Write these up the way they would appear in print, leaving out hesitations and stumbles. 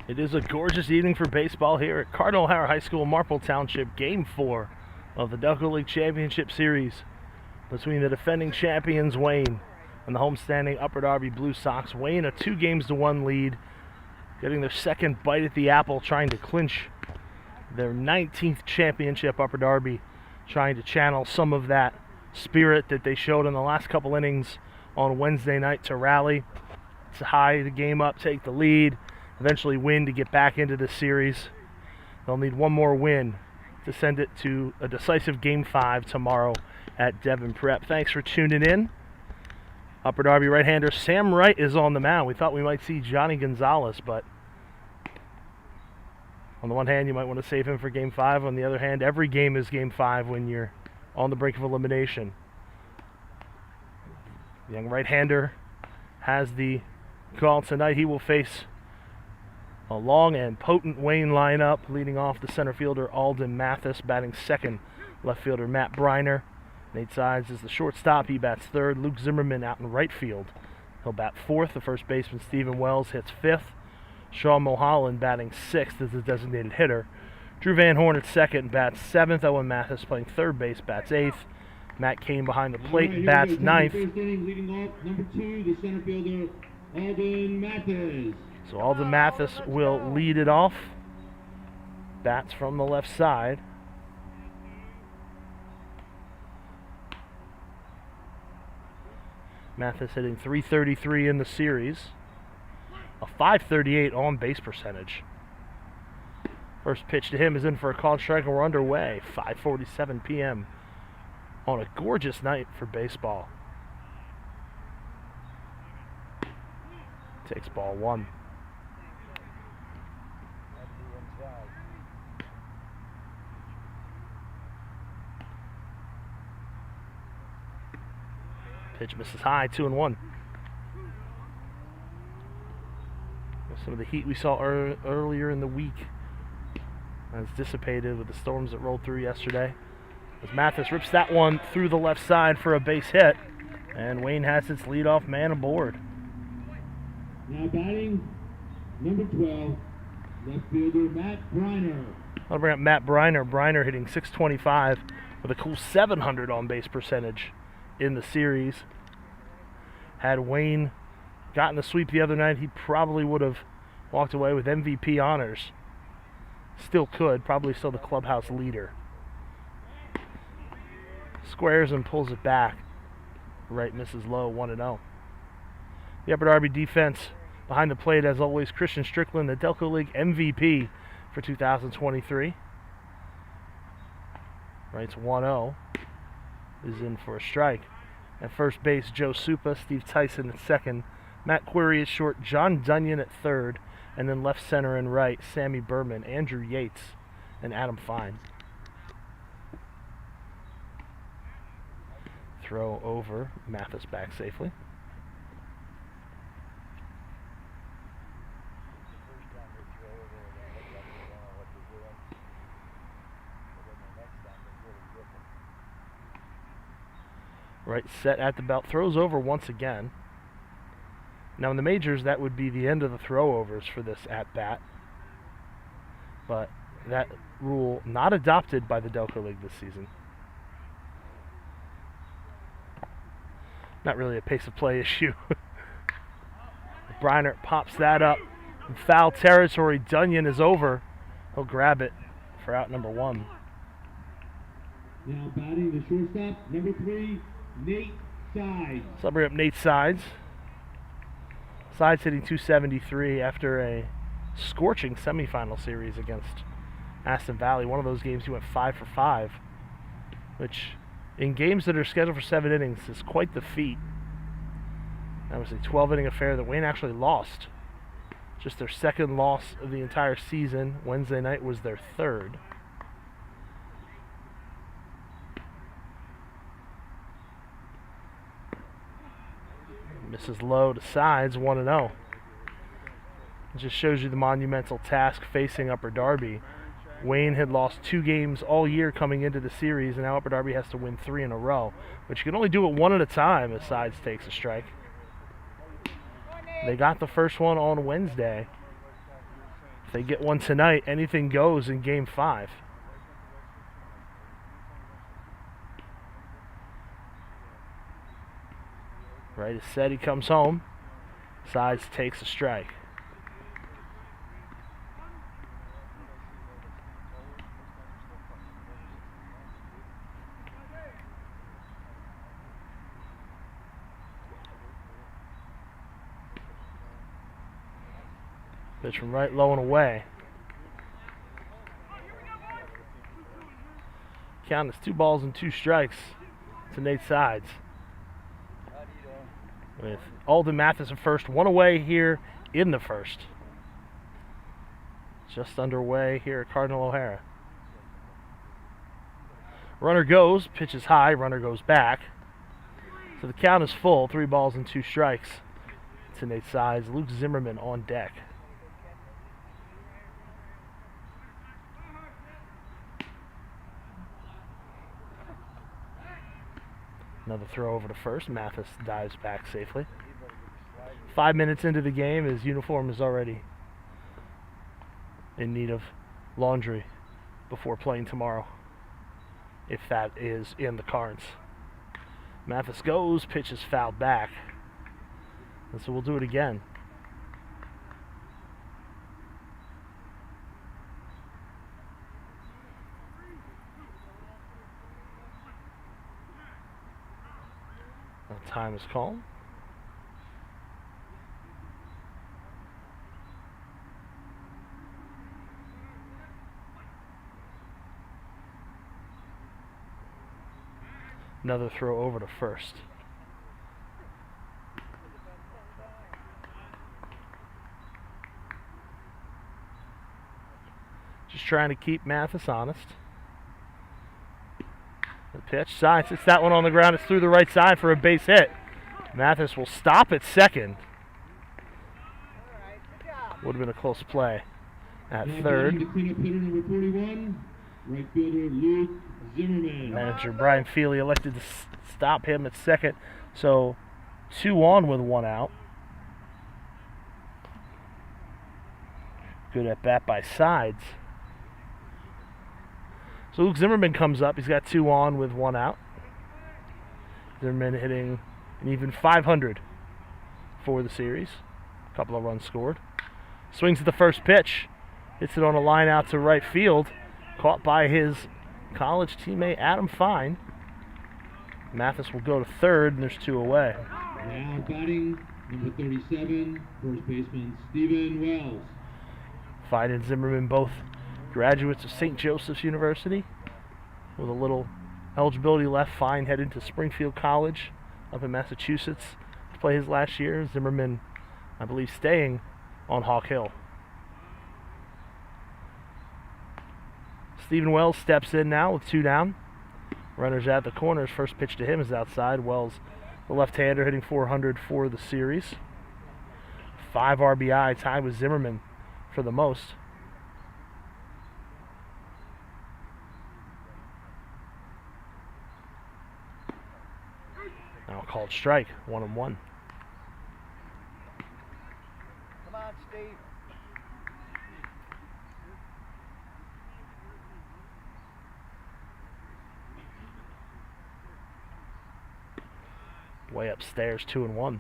It is a gorgeous evening for baseball here at Cardinal O'Hara High School, Marple Township, Game 4 of the Delco League Championship Series between the defending champions Wayne and the homestanding Upper Darby Blue Sox. Wayne a 2-1 lead, getting their second bite at the apple, trying to clinch their 19th championship. Upper Darby trying to channel some of that spirit that they showed in the last couple innings on Wednesday night to rally, to tie the game up, take the lead, eventually win to get back into the series. They'll need one more win to send it to a decisive Game 5 tomorrow at Devon Prep. Thanks for tuning in. Upper Darby right-hander Sam Wright is on the mound. We thought we might see Johnny Gonzalez, but on the one hand, you might want to save him for Game 5. On the other hand, every game is Game 5 when you're on the brink of elimination. The young right-hander has the call tonight. He will face a long and potent Wayne lineup, leading off the center fielder Alden Mathis, batting second, left fielder Matt Briner. Nate Sides is the shortstop. He bats third. Luke Zimmerman out in right field. He'll bat fourth. The first baseman Stephen Wells hits fifth. Shaw Mulholland batting sixth as the designated hitter. Drew Van Horn at second, bats seventh. Owen Mathis playing third base, bats eighth. Matt Kane behind the plate, bats ninth. Leading off, number 2, the center fielder Alden Mathis. So Alden Mathis will lead it off. Bats from the left side. Mathis hitting .333 in the series. A .538 on base percentage. First pitch to him is in for a called strike, and we're underway. 5:47 p.m. on a gorgeous night for baseball. Takes ball one. Pitch misses high, 2-1. Some of the heat we saw earlier in the week has dissipated with the storms that rolled through yesterday. As Mathis rips that one through the left side for a base hit, and Wayne has its leadoff man aboard. Now batting, number 12, left fielder Matt Briner. I'll bring up Matt Briner. Briner hitting .625 with a cool .700 on base percentage in the series. Had Wayne gotten the sweep the other night, he probably would have walked away with MVP honors. Still could, probably still the clubhouse leader. Squares and pulls it back. Right misses low, 1-0. The Upper Darby defense behind the plate, as always, Christian Strickland, the Delco League MVP for 2023. Wrights 1-0, is in for a strike. At first base, Joe Supa, Steve Tyson at second, Matt Query at short, John Dunyan at third, and then left center and right, Sammy Berman, Andrew Yates, and Adam Fine. Throw over, Mathis back safely. Right, set at the belt, throws over once again. Now in the majors, that would be the end of the throwovers for this at-bat. But that rule not adopted by the Delco League this season. Not really a pace of play issue. Briner pops that up. In foul territory, Dunyan is over. He'll grab it for out number 1. Now batting the shortstop, number 3, Nate Sides. So I'll bring up Nate Sides. Sides hitting .273 after a scorching semifinal series against Aston Valley. One of those games he went 5 for 5, which in games that are scheduled for 7 innings is quite the feat. That was a 12-inning affair that Wayne actually lost. Just their second loss of the entire season. Wednesday night was their third. Misses low to Sides, 1-0. It just shows you the monumental task facing Upper Darby. Wayne had lost 2 games all year coming into the series, and now Upper Darby has to win 3 in a row, which you can only do it 1 at a time as Sides takes a strike. They got the first one on Wednesday. If they get one tonight, anything goes in Game 5. Right is set, he comes home. Sides takes a strike. Pitch from right, low and away. Count is 2 balls and 2 strikes to Nate Sides. With Alden Mathis at first, 1 away here in the first. Just underway here at Cardinal O'Hara. Runner goes, pitches high, runner goes back. So the count is full, 3 balls and 2 strikes to Nate Sides. Luke Zimmerman on deck. Another throw over to first. Mathis dives back safely. 5 minutes into the game, his uniform is already in need of laundry before playing tomorrow, if that is in the cards. Mathis goes, pitch is fouled back. And so we'll do it again. Time is called. Another throw over to first. Just trying to keep Mathis honest. The pitch, Sides hits that one on the ground. It's through the right side for a base hit. Mathis will stop at second. Would have been a close play at third. The cleanup hitter number 41, right fielder Luke Zimmerman. Manager Brian Feely elected to stop him at second. So 2 on with 1 out. Good at bat by Sides. So Luke Zimmerman comes up. He's got 2 on with 1 out. Zimmerman hitting an even .500 for the series. A couple of runs scored. Swings at the first pitch. Hits it on a line out to right field. Caught by his college teammate Adam Fine. Mathis will go to third, and there's 2 away. Now batting, number 37, first baseman Stephen Wells. Fine and Zimmerman both graduates of St. Joseph's University. With a little eligibility left, Fine headed to Springfield College up in Massachusetts to play his last year. Zimmerman, I believe, staying on Hawk Hill. Stephen Wells steps in now with 2 down. Runners at the corners. First pitch to him is outside. Wells, the left-hander, hitting .400 for the series. 5 RBI, tied with Zimmerman for the most. Now called strike, 1-1. Come on, Steve. Way upstairs, 2-1.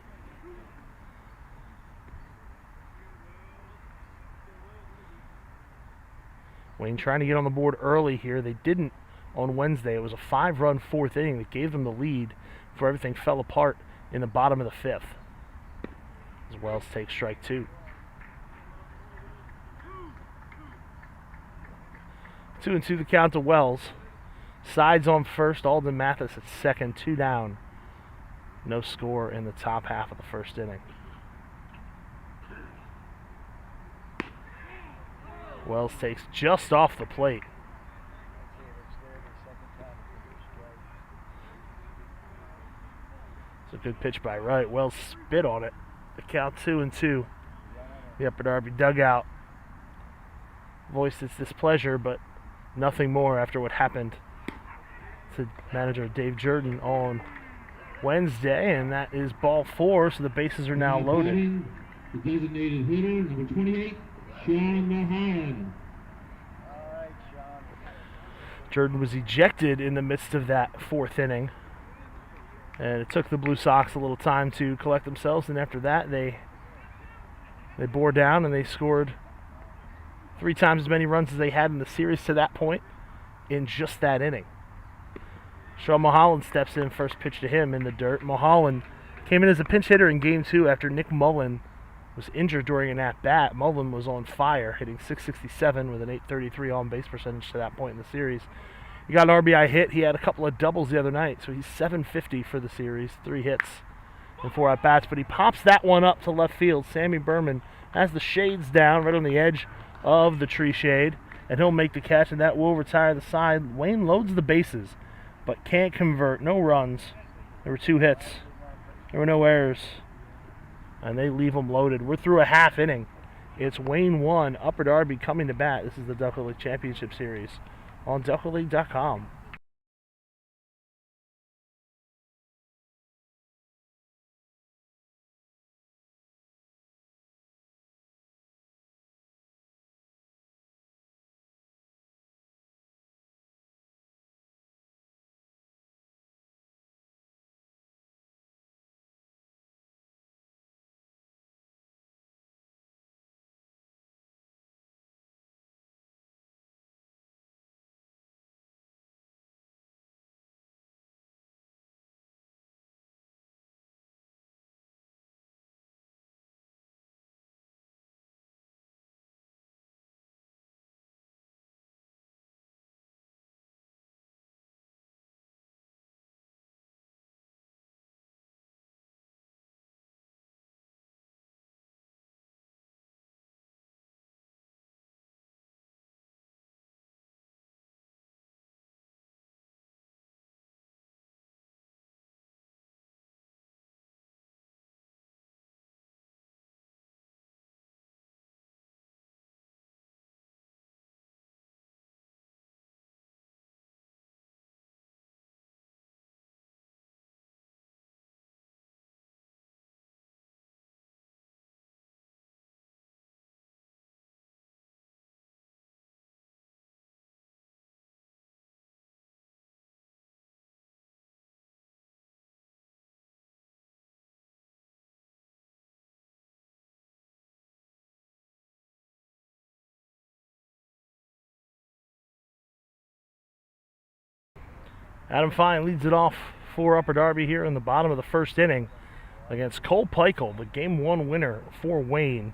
Wayne trying to get on the board early here. They didn't on Wednesday. It was a 5-run 4th inning that gave them the lead before everything fell apart in the bottom of the 5th. As Wells takes strike 2. 2-2 the count to Wells. Sides on first, Alden Mathis at second, 2 down. No score in the top half of the first inning. Wells takes just off the plate. It's a good pitch by Wright. Wells spit on it. The count 2-2. The Upper Darby dugout voiced its displeasure, but nothing more after what happened to manager Dave Jordan on Wednesday, and that is ball 4, so the bases are now loaded. The designated hitter, number 28, Sean Mahan. All right, Sean. Jordan was ejected in the midst of that fourth inning. And it took the Blue Sox a little time to collect themselves, and after that they bore down and they scored 3 times as many runs as they had in the series to that point in just that inning. Sean Mulholland steps in, first pitch to him in the dirt. Mulholland came in as a pinch hitter in Game 2 after Nick Mullen was injured during an at-bat. Mullen was on fire, hitting .667 with an .833 on-base percentage to that point in the series. He got an RBI hit. He had a couple of doubles the other night, so he's .750 for the series, 3 hits and 4 at-bats. But he pops that one up to left field. Sammy Berman has the shades down right on the edge of the tree shade, and he'll make the catch, and that will retire the side. Wayne loads the bases, but can't convert. No runs. There were 2 hits. There were no errors, and they leave them loaded. We're through a half inning. It's Wayne 1, Upper Darby coming to bat. This is the Delco League Championship Series on DelcoLeague.com. Adam Fine leads it off for Upper Darby here in the bottom of the first inning against Cole Peichel, the Game 1 winner for Wayne.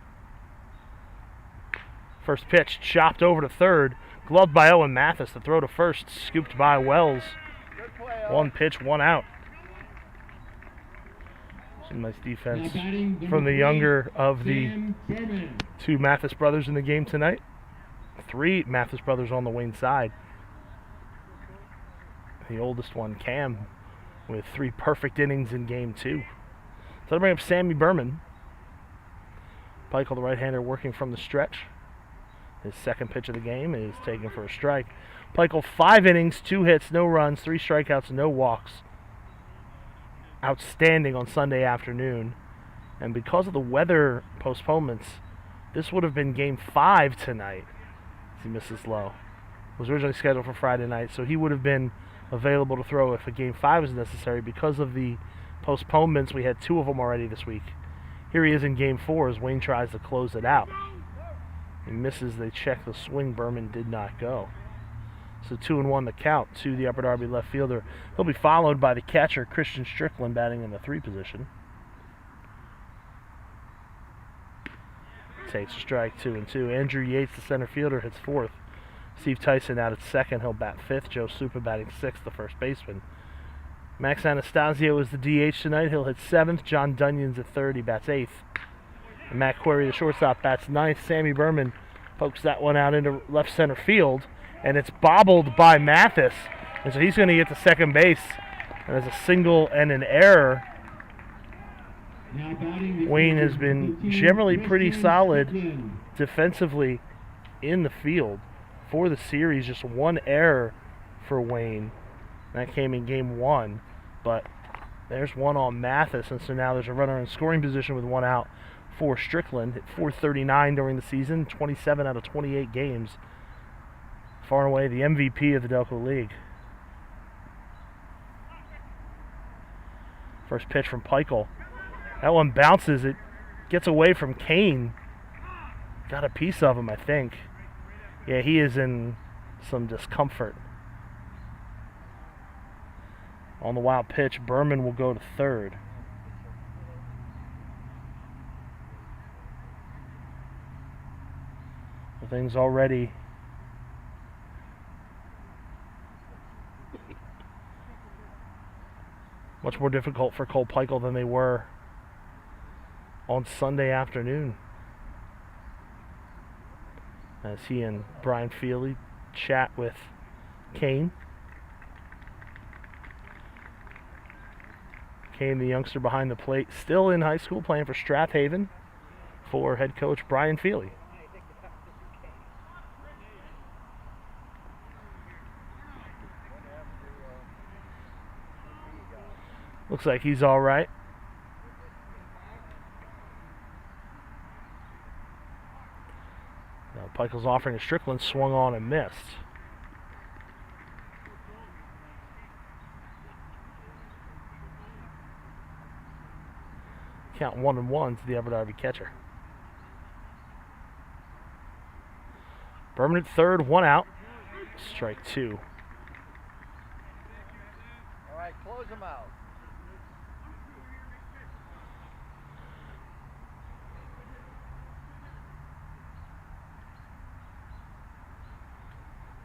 First pitch chopped over to third, gloved by Owen Mathis. The throw to first, scooped by Wells. Good play, 1 pitch, 1 out. Some nice defense from the younger of the 2 Mathis brothers in the game tonight. 3 Mathis brothers on the Wayne side. The oldest one, Cam, with 3 perfect innings in Game 2. So to bring up Sammy Berman. Peichel, the right-hander, working from the stretch. His second pitch of the game is taken for a strike. Peichel, 5 innings, 2 hits, no runs, 3 strikeouts, no walks. Outstanding on Sunday afternoon. And because of the weather postponements, this would have been Game 5 tonight. He misses low. It was originally scheduled for Friday night, so he would have been available to throw if a Game 5 was necessary. Because of the postponements, we had 2 of them already this week. Here he is in Game 4 as Wayne tries to close it out. He misses, they check the swing, Berman did not go. So 2-1 the count to the Upper Darby left fielder. He'll be followed by the catcher, Christian Strickland, batting in the 3 position. Takes a strike, 2-2. Andrew Yates, the center fielder, hits 4th. Steve Tyson out at second. He'll bat 5th. Joe Supa batting 6th, the first baseman. Max Anastasio is the DH tonight. He'll hit 7th. John Dunyan's at 3rd. He bats 8th. And Matt Query, the shortstop, bats 9th. Sammy Berman pokes that one out into left center field, and it's bobbled by Mathis. And so he's going to get to second base. And there's a single and an error. Wayne has been generally pretty solid defensively in the field for the series. Just 1 error for Wayne. That came in Game 1. But there's one on Mathis, and so now there's a runner in scoring position with 1 out for Strickland. Hit .439 during the season, 27 out of 28 games. Far and away the MVP of the Delco League. First pitch from Peichel. That one bounces. It gets away from Kane. Got a piece of him, I think. Yeah, he is in some discomfort. On the wild pitch, Berman will go to third. The thing's already much more difficult for Cole Peichel than they were on Sunday afternoon, as he and Brian Feely chat with Kane. Kane, the youngster behind the plate, still in high school, playing for Strathaven for head coach Brian Feely. Looks like he's all right. Now Peichel's offering to Strickland, swung on and missed. Count 1-1 to the Upper Darby catcher. Berman at third, one out. Strike two. All right, close them out.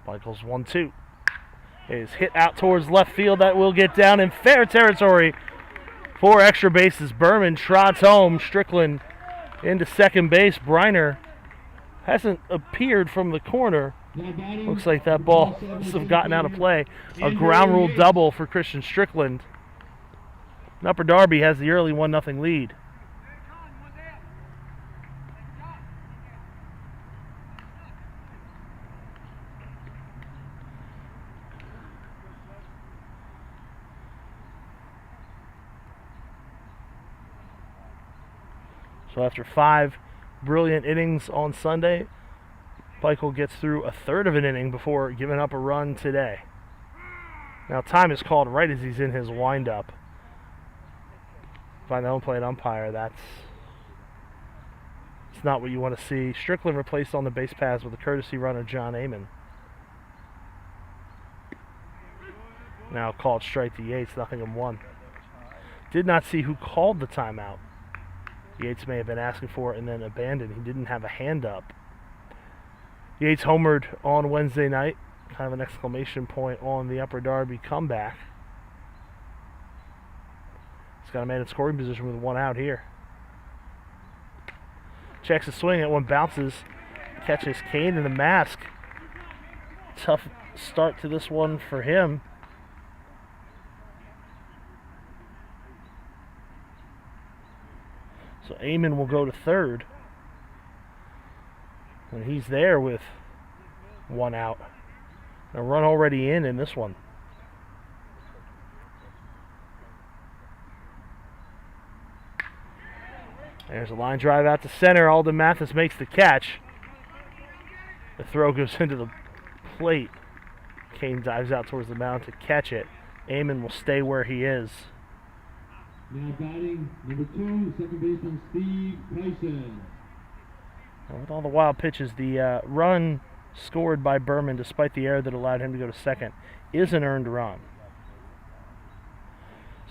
Michael's 1-2. Is hit out towards left field. That will get down in fair territory for extra bases. Berman trots home. Strickland into second base. Briner hasn't appeared from the corner. Looks like that ball must have gotten out of play. A ground rule double for Christian Strickland. And Upper Darby has the early 1-0 lead. So after 5 brilliant innings on Sunday, Peichel gets through a third of an inning before giving up a run today. Now time is called right as he's in his windup. By the home plate umpire, it's not what you want to see. Strickland replaced on the base paths with a courtesy runner, John Amon. Now called strike to Yates, 0-1. Did not see who called the timeout. Yates may have been asking for it and then abandoned. He didn't have a hand up. Yates homered on Wednesday night. Kind of an exclamation point on the Upper Darby comeback. He's got a man in scoring position with one out here. Checks a swing. That one bounces. Catches Kane in the mask. Tough start to this one for him. So Amon will go to third. And he's there with one out. A run already in this one. There's a line drive out to center. Alden Mathis makes the catch. The throw goes into the plate. Kane dives out towards the mound to catch it. Amon will stay where he is. Now batting, number 2, second baseman Steve Tyson. And with all the wild pitches, the run scored by Berman, despite the error that allowed him to go to second, is an earned run.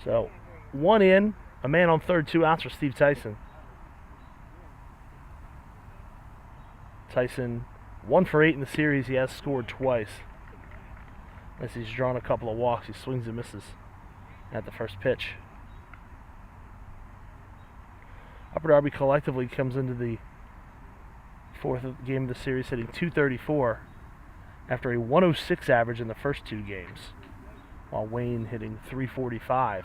So, one in, a man on third, 2 outs for Steve Tyson. Tyson, 1 for 8 in the series. He has scored twice. As he's drawn a couple of walks, he swings and misses at the first pitch. Upper Darby collectively comes into the 4th game of the series hitting .234 after a 106 average in the first 2 games, while Wayne hitting .345.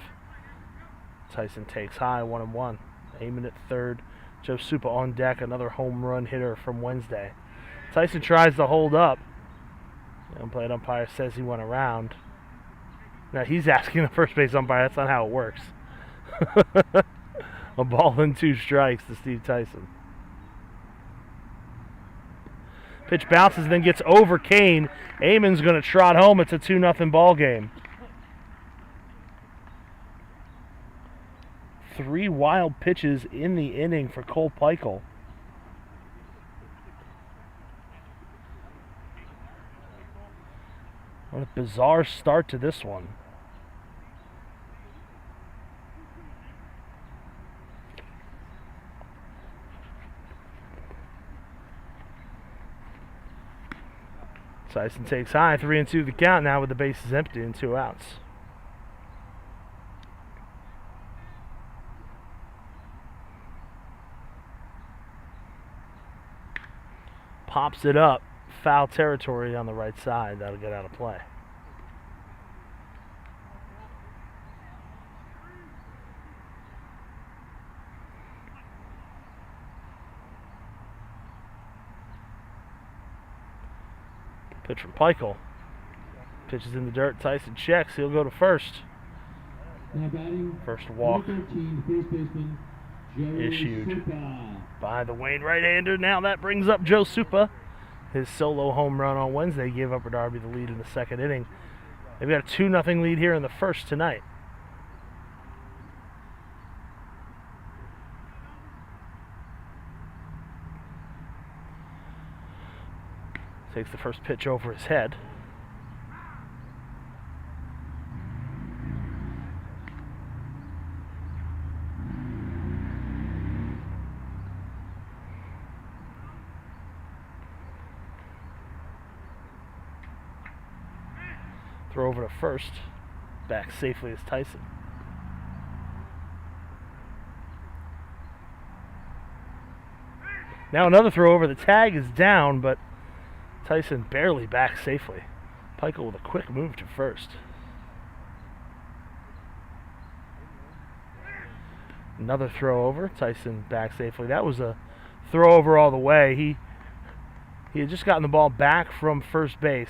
Tyson takes high, 1-1. Amon at third. Joe Supa on deck, another home run hitter from Wednesday. Tyson tries to hold up. The plate umpire says he went around. Now he's asking the first base umpire. That's not how it works. A ball and 2 strikes to Steve Tyson. Pitch bounces, then gets over Kane. Eamon's going to trot home. It's a 2-0 ball game. 3 wild pitches in the inning for Cole Peichel. What a bizarre start to this one. Tyson takes high, 3-2 the count now with the bases empty and 2 outs. Pops it up, foul territory on the right side. That'll get out of play. Pitch from Peichel. Pitches in the dirt. Tyson checks. He'll go to first. Now batting, First walk 13, first baseman, Joe issued Supa. by the Wayne right-hander. Now that brings up Joe Supa. His solo home run on Wednesday gave Upper Darby the lead in the 2nd inning. They've got a 2-0 lead here in the 1st tonight. Takes the first pitch over his head. Throw over to first. Back safely as Tyson. Now another throw over. The tag is down, but Tyson barely back safely. Peichel with a quick move to first. Another throw over. Tyson back safely. That was a throw over all the way. He had just gotten the ball back from first base.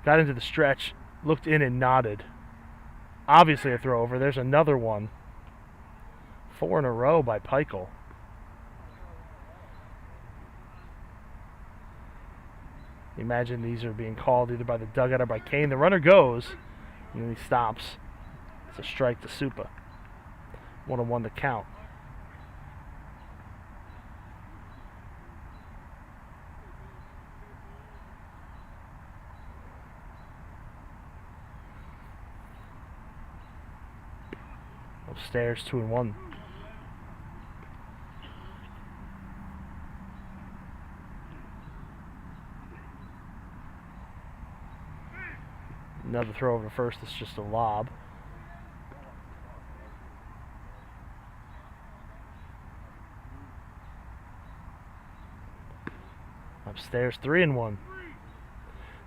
Got into the stretch, looked in and nodded. Obviously a throw over. There's another one. 4 in a row by Peichel. Imagine these are being called either by the dugout or by Kane. The runner goes, and then he stops. It's a strike to Supa. 1-1 the count. Upstairs, 2-1. Another throw over to first. It's just a lob. Upstairs, 3-1.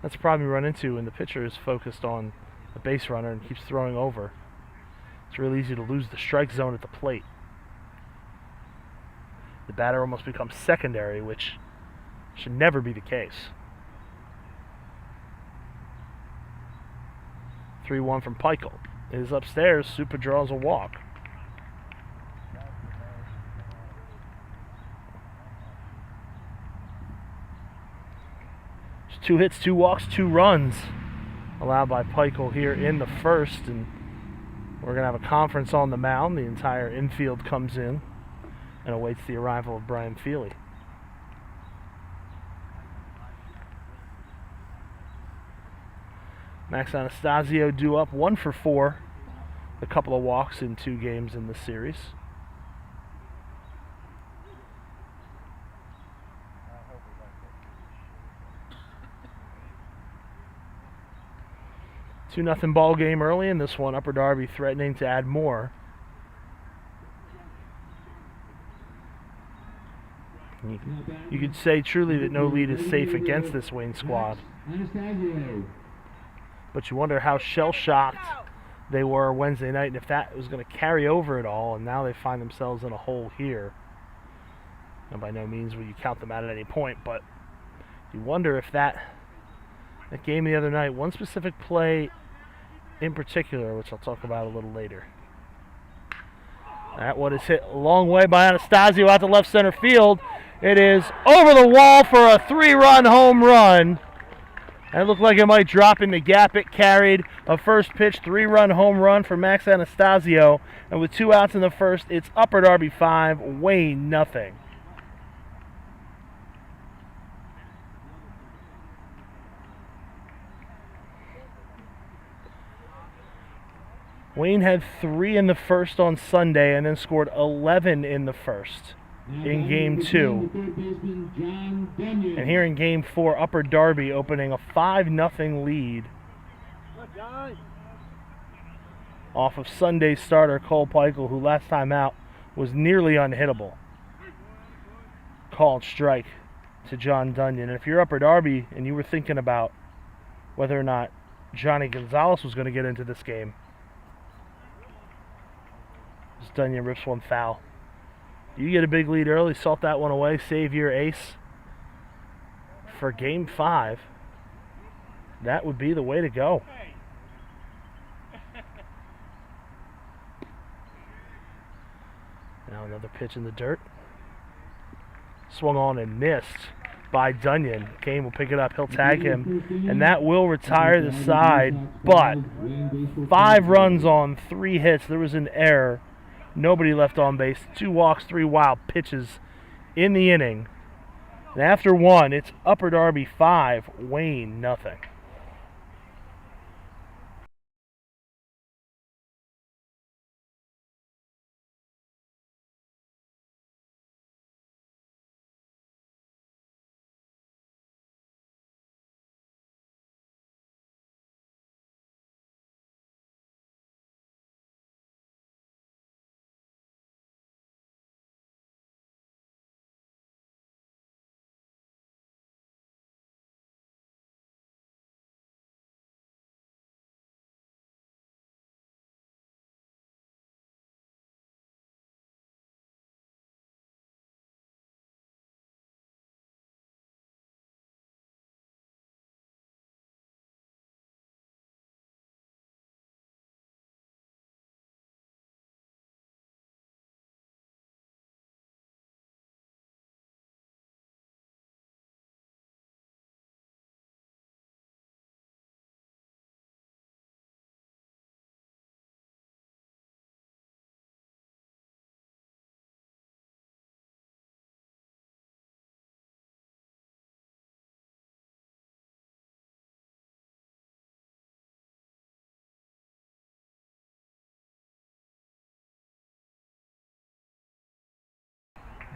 That's a problem you run into when the pitcher is focused on the base runner and keeps throwing over. It's really easy to lose the strike zone at the plate. The batter almost becomes secondary, which should never be the case. 3-1 from Peichel. It is upstairs. Supa draws a walk. Just 2 hits, 2 walks, 2 runs allowed by Peichel here in the 1st, and we're going to have a conference on the mound. The entire infield comes in and awaits the arrival of Brian Feely. Max Anastasio due up 1 for 4. A couple of walks in 2 games in this series. Two nothing ball game early in this one. Upper Darby threatening to add more. You could say truly that no lead is safe against this Wayne squad. But you wonder how shell-shocked they were Wednesday night and if that was going to carry over at all, and now they find themselves in a hole here. And by no means will you count them out at any point, but you wonder if that game the other night, one specific play in particular, which I'll talk about a little later. That one is hit a long way by Anastasio out to left center field. It is over the wall for a 3-run home run. It looked like it might drop in the gap it carried. A first pitch 3-run home run for Max Anastasio. And with 2 outs in the first, it's Upper Darby 5, Wayne nothing. Wayne had 3 in the first on Sunday and then scored 11 in the first in Game 2. And here in Game 4, Upper Darby opening a 5-0 lead off of Sunday's starter Cole Peichel, who last time out was nearly unhittable. Called strike to John Dunyan. And if you're Upper Darby and you were thinking about whether or not Johnny Gonzalez was going to get into this game, Dunyan rips one foul. You get a big lead early, salt that one away, save your ace for Game 5. That would be the way to go. Now another pitch in the dirt. Swung on and missed by Dunyan. Kane will pick it up, he'll tag him, and that will retire the side. But 5 runs on 3 hits. There was an error. Nobody left on base. 2 walks, 3 wild pitches in the inning. And after 1, it's Upper Darby 5, Wayne nothing.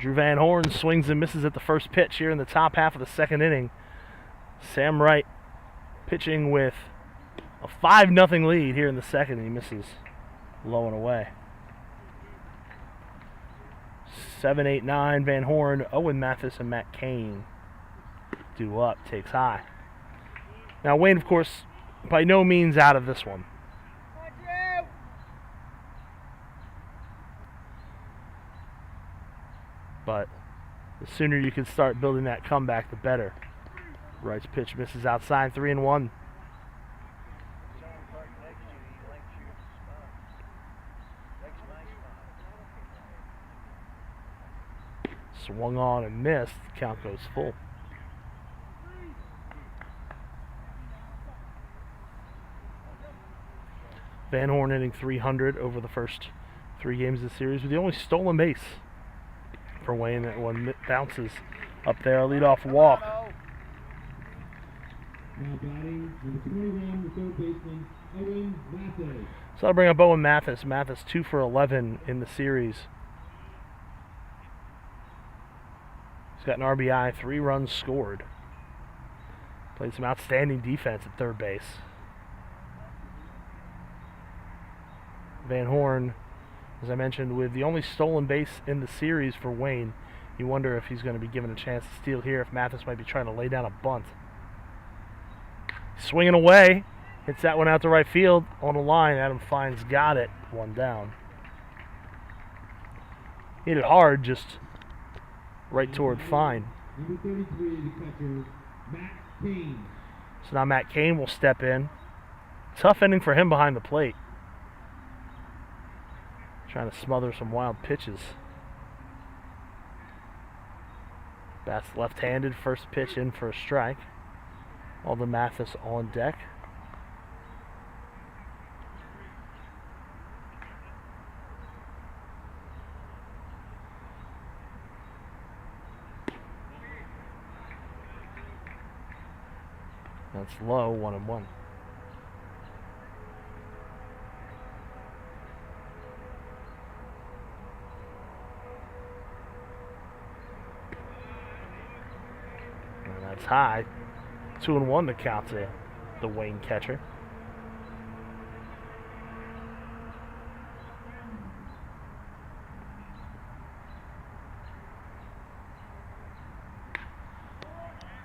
Drew Van Horn swings and misses at the first pitch here in the top half of the second inning. Sam Wright pitching with a 5-0 lead here in the second, and he misses low and away. 7, 8, 9, Van Horn, Owen Mathis, and Matt Cain. Due up, takes high. Now Wayne, of course, by no means out of this one. But the sooner you can start building that comeback, the better. Wright's pitch misses outside, 3-1. Swung on and missed. Count goes full. Van Horn hitting .300 over the first 3 games of the series with the only stolen base for Wayne. That one bounces up there, a leadoff walk. Now batting number 21, the third baseman, Owen Mathis. So I'll bring up Owen Mathis. Mathis 2 for 11 in the series. He's got an RBI, 3 runs scored. Played some outstanding defense at third base. Van Horn, as I mentioned, with the only stolen base in the series for Wayne. You wonder if he's going to be given a chance to steal here, if Mathis might be trying to lay down a bunt. Swinging away, hits that one out to right field on the line. Adam Fine's got it, 1 down. Hit it hard, just right toward Fine. Number 33, the catcher, Matt Cain. So now Matt Cain will step in. Tough inning for him behind the plate. Trying to smother some wild pitches. That's left-handed, first pitch in for a strike. Alden Mathis on deck. That's low, 1-1. And that's high. 2-1 to count to the Wayne catcher.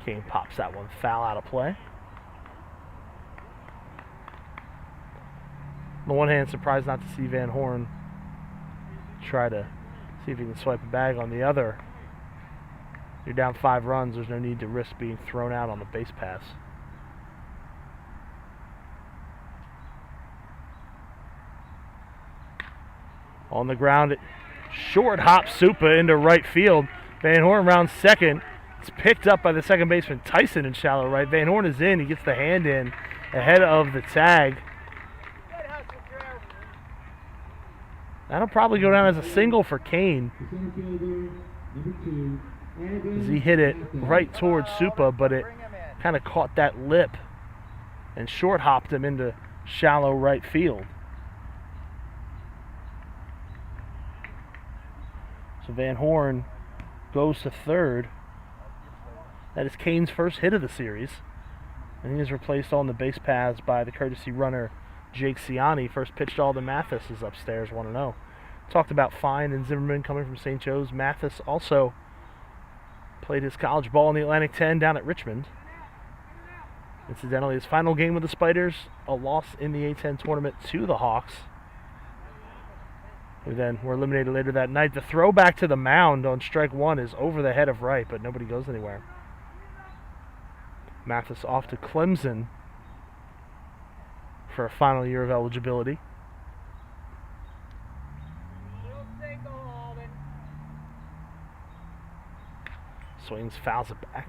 Kane pops that one foul out of play. On the one hand, surprised not to see Van Horn try to see if he can swipe a bag. On the other, you're down 5 runs. There's no need to risk being thrown out on the base pass. On the ground, short hop Supa into right field. Van Horn rounds second. It's picked up by the second baseman Tyson in shallow right. Van Horn is in. He gets the hand in ahead of the tag. That'll probably go down as a single for Kane, as he hit it right towards Supa, but it kind of caught that lip and short hopped him into shallow right field. So Van Horn goes to third. That is Kane's first hit of the series, and he is replaced on the base paths by the courtesy runner Jake Ciani. First pitch to Alden Mathis is upstairs, 1-0. Talked about Fine and Zimmerman coming from St. Joe's. Mathis also played his college ball in the Atlantic 10 down at Richmond. Incidentally, his final game with the Spiders, a loss in the A-10 tournament to the Hawks, who then were eliminated later that night. The throw back to the mound on strike one is over the head of right, but nobody goes anywhere. Mathis off to Clemson for a final year of eligibility. Swings, fouls it back.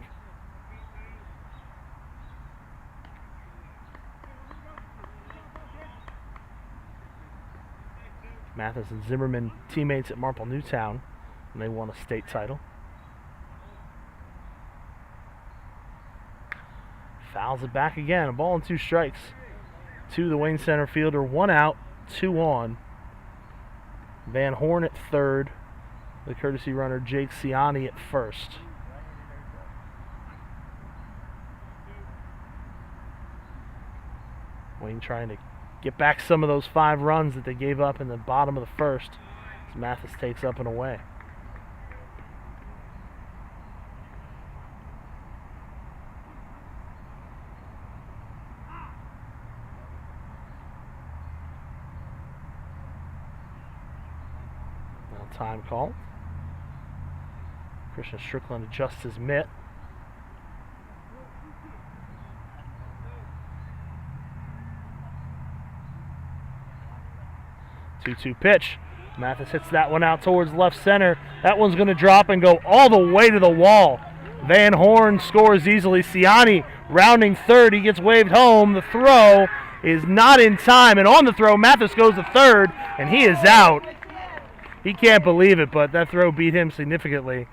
Mathis and Zimmerman, teammates at Marple Newtown, and they won a state title. Fouls it back again. A ball and 2 strikes to the Wayne center fielder. 1 out, 2 on. Van Horn at third. The courtesy runner Jake Ciani at first. Wayne trying to get back some of those 5 runs that they gave up in the bottom of the first, as Mathis takes up and away. Time call. Christian Strickland adjusts his mitt. Two-two pitch. Mathis hits that one out towards left center. That one's going to drop and go all the way to the wall. Van Horn scores easily. Ciani rounding third. He gets waved home. The throw is not in time, and on the throw, Mathis goes to third, and he is out. He can't believe it, but that throw beat him significantly,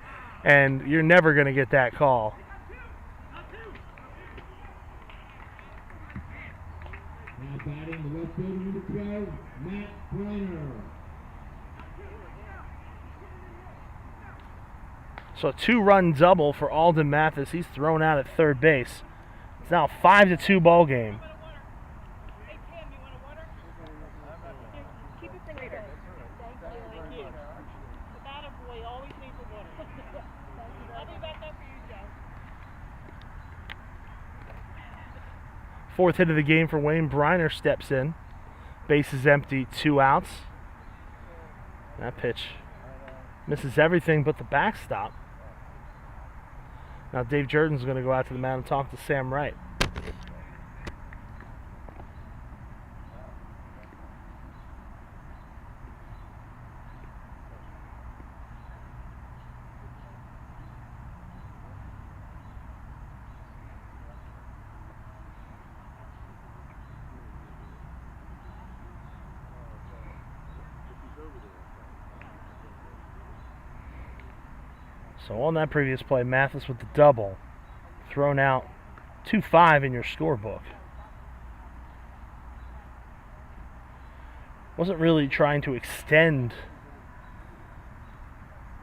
and you're never going to get that call. Now batting the left fielder, number 12, Matt Brenner. So a 2-run double for Alden Mathis. He's thrown out at third base. It's now a 5-2 ball game. Fourth hit of the game for Wayne. Briner steps in. Base is empty, 2 outs. That pitch misses everything but the backstop. Now Dave Jordan's going to go out to the mound and talk to Sam Wright. So on that previous play, Mathis with the double, thrown out 2-5 in your scorebook. Wasn't really trying to extend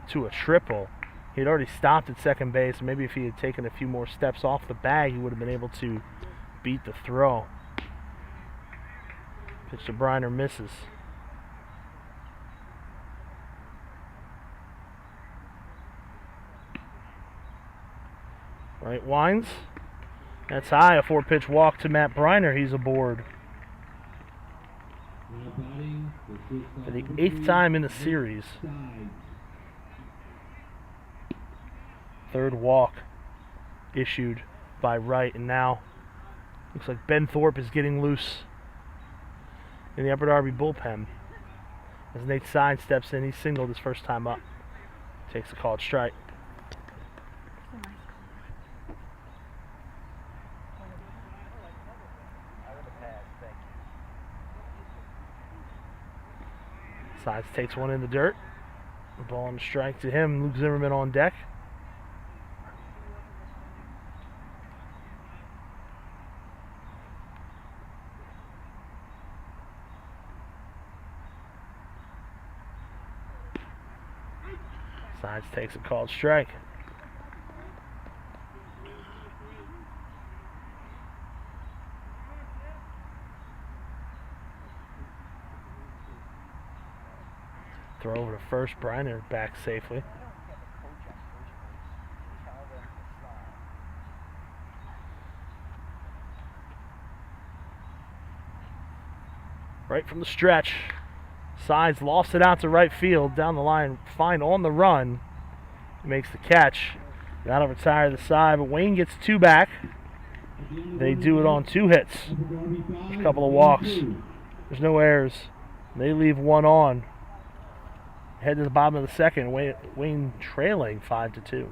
to a triple. He had already stopped at second base. Maybe if he had taken a few more steps off the bag, he would have been able to beat the throw. Pitch to Briner, misses. Right winds. That's high. A 4-pitch walk to Matt Briner. He's aboard. For the 8th time in the series. 3rd walk issued by Wright, and now looks like Ben Thorpe is getting loose in the Upper Darby bullpen. As Nate Side steps in, he's singled his first time up. Takes a called strike. Sides takes one in the dirt. The ball and strike to him. Luke Zimmerman on deck. Sides takes a called strike. Throw over to first. Briner back safely. Right from the stretch. Sides lost it out to right field. Down the line, Fine on the run. He makes the catch. That'll retire the side, but Wayne gets 2 back. They do it on 2 hits. There's a couple of walks. There's no errors. They leave 1 on. Head to the bottom of the 2nd. Wayne trailing 5-2.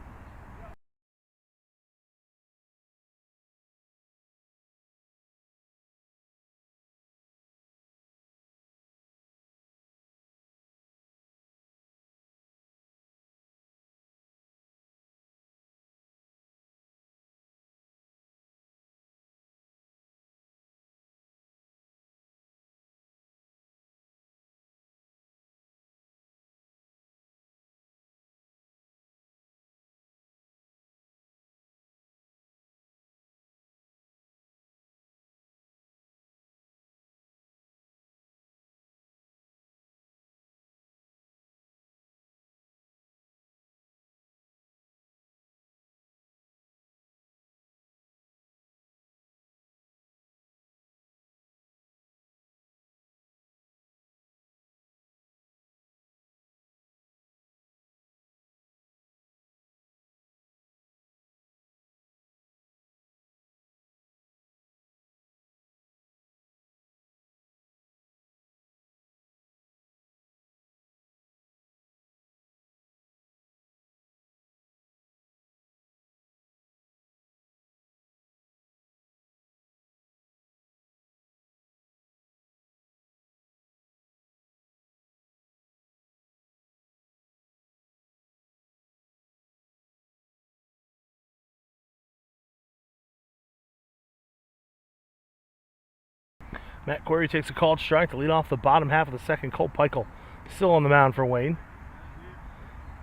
Matt Query takes a called strike to lead off the bottom half of the 2nd. Cole Peichel still on the mound for Wayne.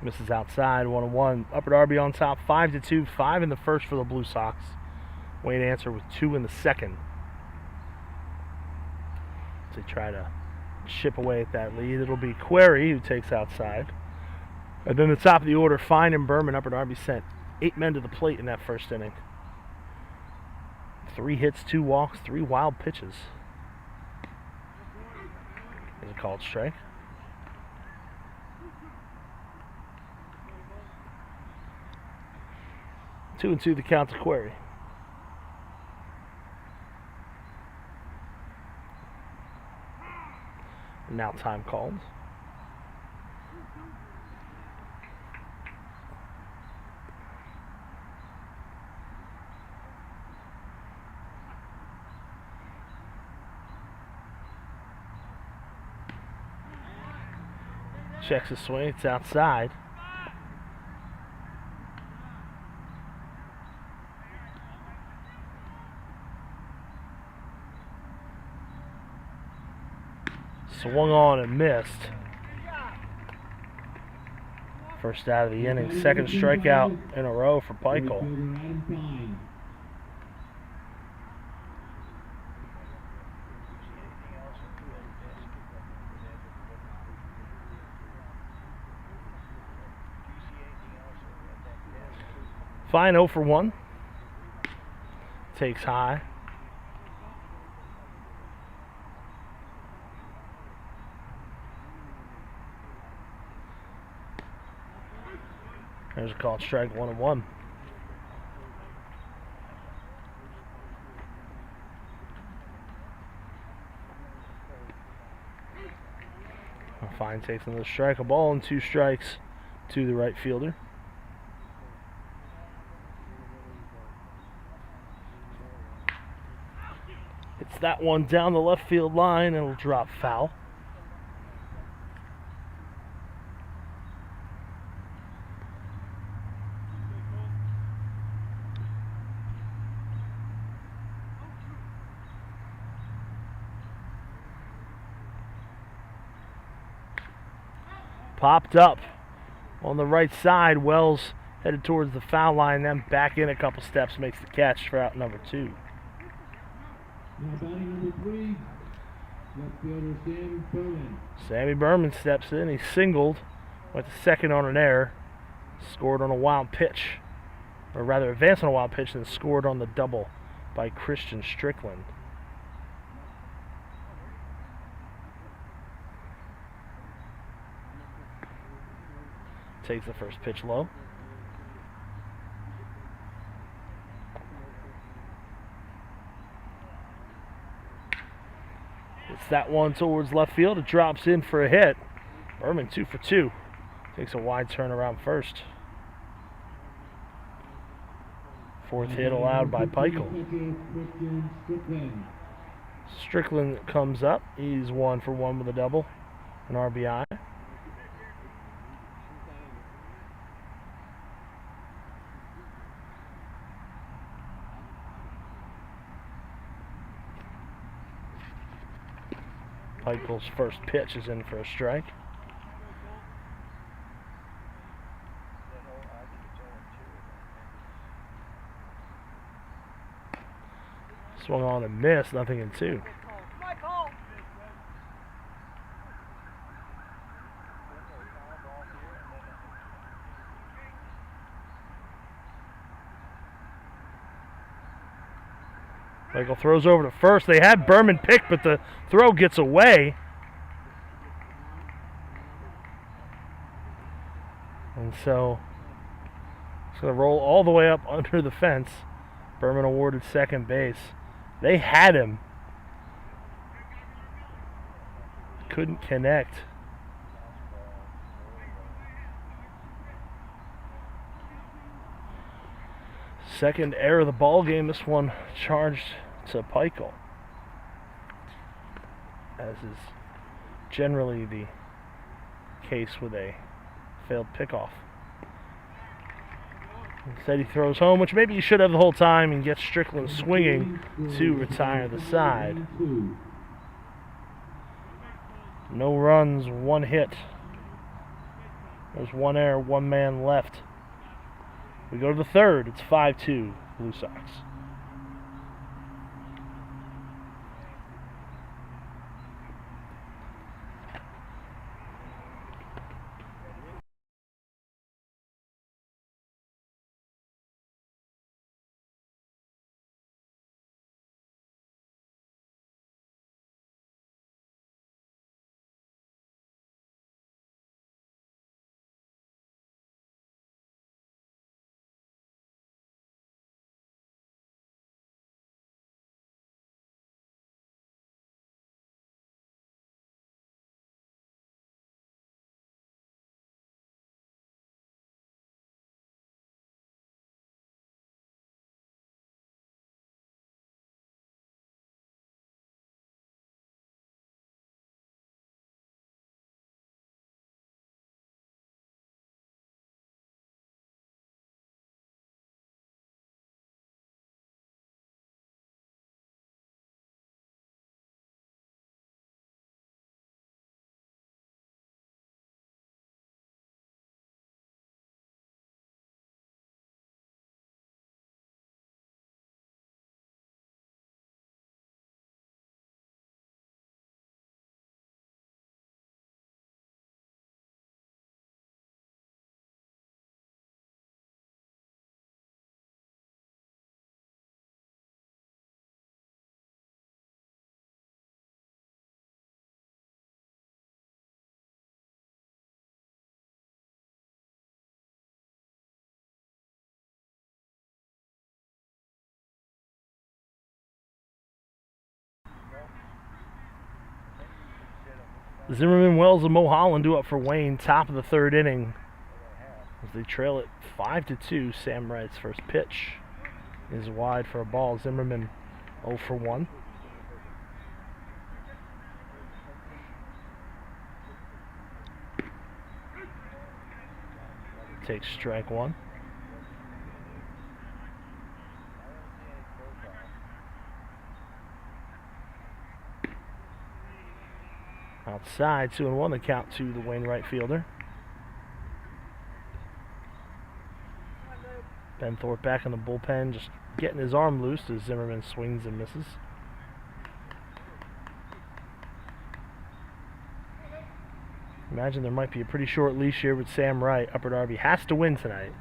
Misses outside, 1-1. Upper Darby on top, 5-2. 5 in the 1st for the Blue Sox. Wayne answer with 2 in the 2nd. To try to chip away at that lead. It'll be Query who takes outside. And then the top of the order, Fine and Berman. Upper Darby sent 8 men to the plate in that 1st inning. 3 hits, 2 walks, 3 wild pitches. There's a called strike. Two and 2 the count to Query. And now time called. Checks his swing, it's outside. Swung on and missed. First out of the inning, second strikeout in a row for Peichel. Fine 0 for 1. Takes high. There's a called strike, 1-1. Fine takes another strike, a ball and 2 strikes to the right fielder. It's that one down the left field line and it'll drop foul. Popped up on the right side. Wells headed towards the foul line, then back in a couple steps, makes the catch for out number 2. Now batting number 3, left fielder Sammy Berman. Sammy Berman steps in. He singled, went to second on an error, scored on a wild pitch, or rather advanced on a wild pitch and scored on the double by Christian Strickland. Takes the first pitch low. It's that one towards left field. It drops in for a hit. Berman 2 for 2. Takes a wide turn around first. Fourth hit allowed by Peichel. Strickland comes up. He's 1 for 1 with a double, an RBI. Peichel's first pitch is in for a strike. Swung on and missed, nothing in 2. Peichel throws over to first. They had Berman picked, but the throw gets away. And so it's going to roll all the way up under the fence. Berman awarded second base. They had him. Couldn't connect. Second error of the ball game. This one charged to Peichel, as is generally the case with a failed pickoff. Instead he throws home, which maybe he should have the whole time, and gets Strickland swinging to retire the side. No runs, 1 hit. There's 1 error, 1 man left. We go to the third. It's 5-2 Blue Sox. Zimmerman, Wells, and Mulholland do up for Wayne. Top of the third inning as they trail it 5-2. Sam Wright's first pitch is wide for a ball. Zimmerman 0 for 1. Takes strike one. Outside, 2-1, the count to the Wayne right fielder. Ben Thorpe back in the bullpen, just getting his arm loose as Zimmerman swings and misses. Imagine there might be a pretty short leash here with Sam Wright. Upper Darby has to win tonight.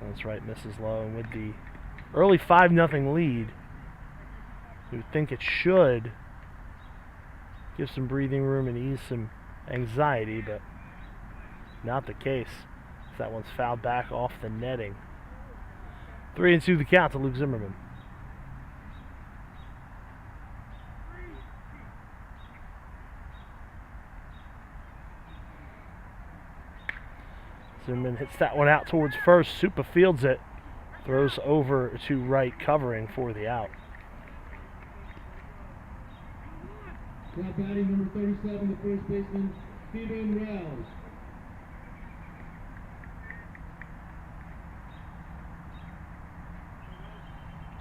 That's right, misses low, and with the early 5-0 lead, you would think it should give some breathing room and ease some anxiety, but not the case. That one's fouled back off the netting. 3-2 the count to Luke Zimmerman. Zimmerman hits that one out towards first. Supa fields it. Throws over to right, covering for the out. Now batting number 37, the first baseman, Stephen Wells.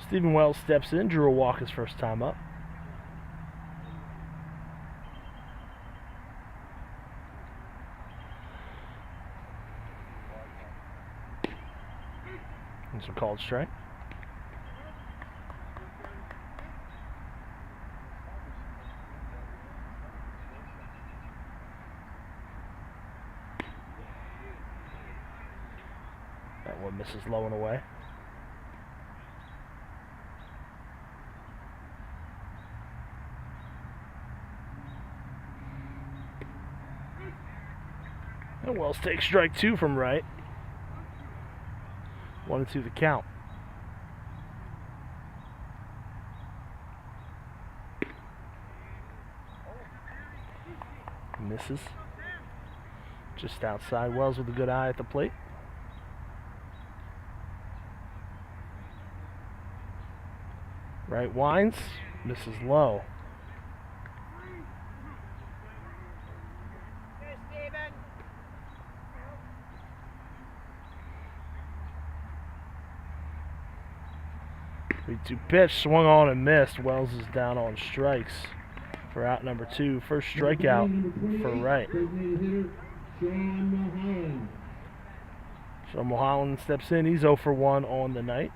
Stephen Wells steps in, drew a walk his first time up. It's a called strike. That one misses low and away. And Wells takes strike two from right. 1-2 the count. Misses. Just outside. Wells with a good eye at the plate. Right winds. Misses low. Hey, Steven. 3-2 pitch, swung on and missed. Wells is down on strikes for out number 2. First strikeout for Wright. Designated hitter, Sean Mulholland. So Mulholland steps in. He's 0 for 1 on the night.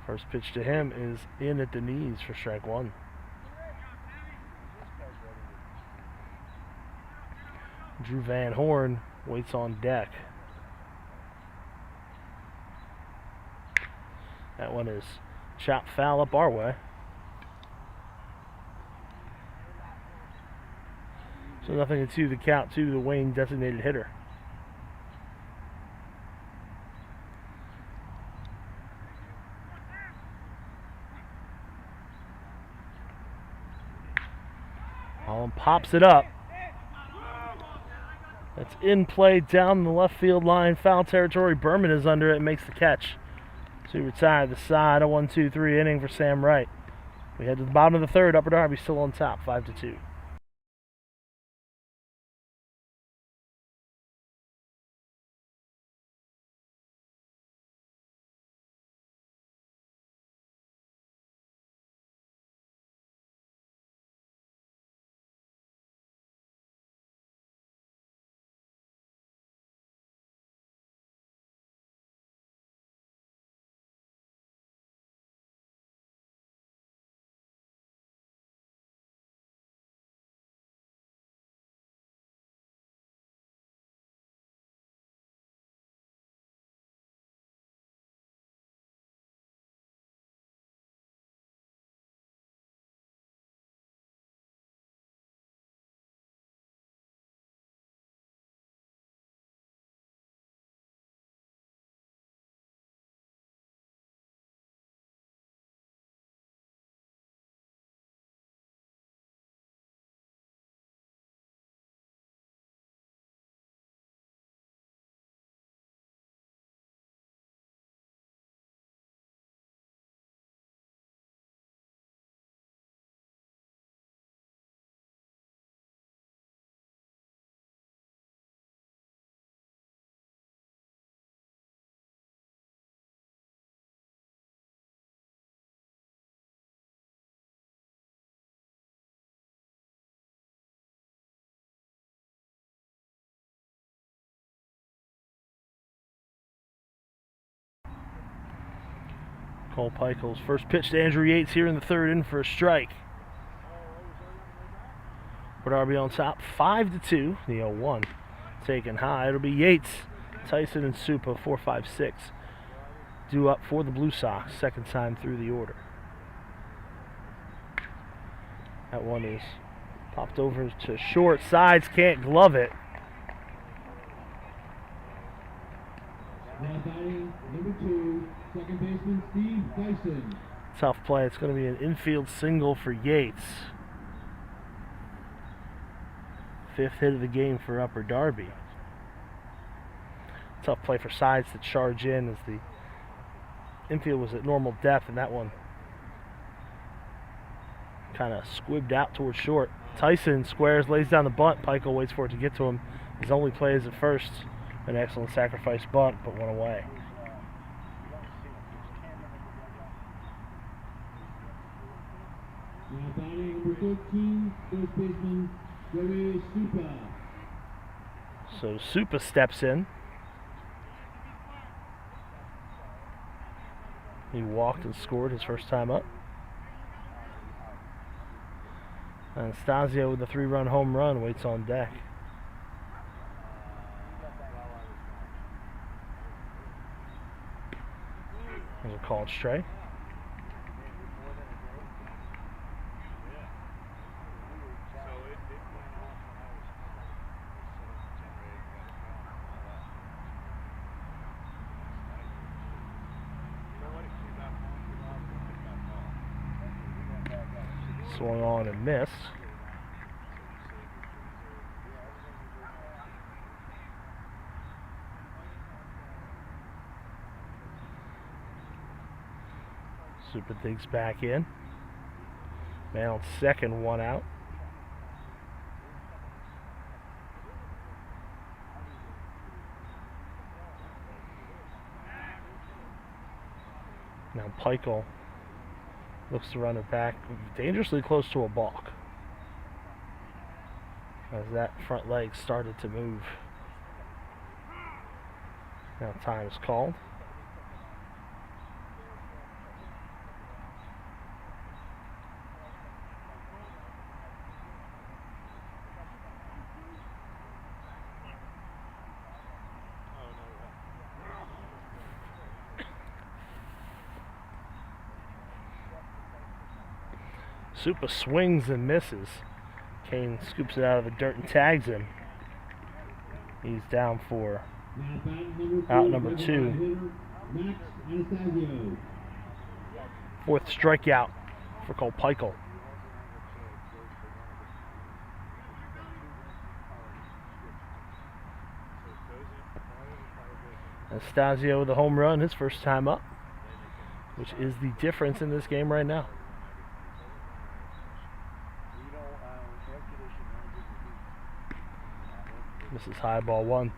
First pitch to him is in at the knees for strike one. Drew Van Horn waits on deck. That one is chopped foul up our way. So 0-2 the count to the Wayne designated hitter. Holland pops it up. That's in play down the left field line. Foul territory. Berman is under it and makes the catch to retire the side. A 1-2-3 inning for Sam Wright. We head to the bottom of the third. Upper Darby still on top, 5-2. Cole Pikel's first pitch to Andrew Yates here in the third, in for a strike. For Darby on top, 5-2. The 0-1 taken high. It'll be Yates, Tyson, and Supa, 4, 5, 6. Due up for the Blue Sox, second time through the order. That one is popped over to short. Sides can't glove it. Now batting number 2, second baseman Steve Dyson. Tough play. It's going to be an infield single for Yates. 5th hit of the game for Upper Darby. Tough play for Sides to charge in as the infield was at normal depth, and that one kind of squibbed out towards short. Tyson squares, lays down the bunt. Pikel waits for it to get to him. His only play is at first. An excellent sacrifice bunt, but one away. Now batting number 13, first baseman Joey Supa. So Supa steps in. He walked and scored his first time up. Anastasio with a 3-run home run waits on deck. There's a called strike. Swung on and missed. Supa digs back in. Man on second, 1 out. Now Pikel looks to run it back dangerously close to a balk as that front leg started to move. Now time is called. Supa swings and misses. Kane scoops it out of the dirt and tags him. He's down for out number 2. Max Anastasio. 4th strikeout for Cole Pikel. Anastasio with a home run, his first time up, which is the difference in this game right now. This is high, ball 1.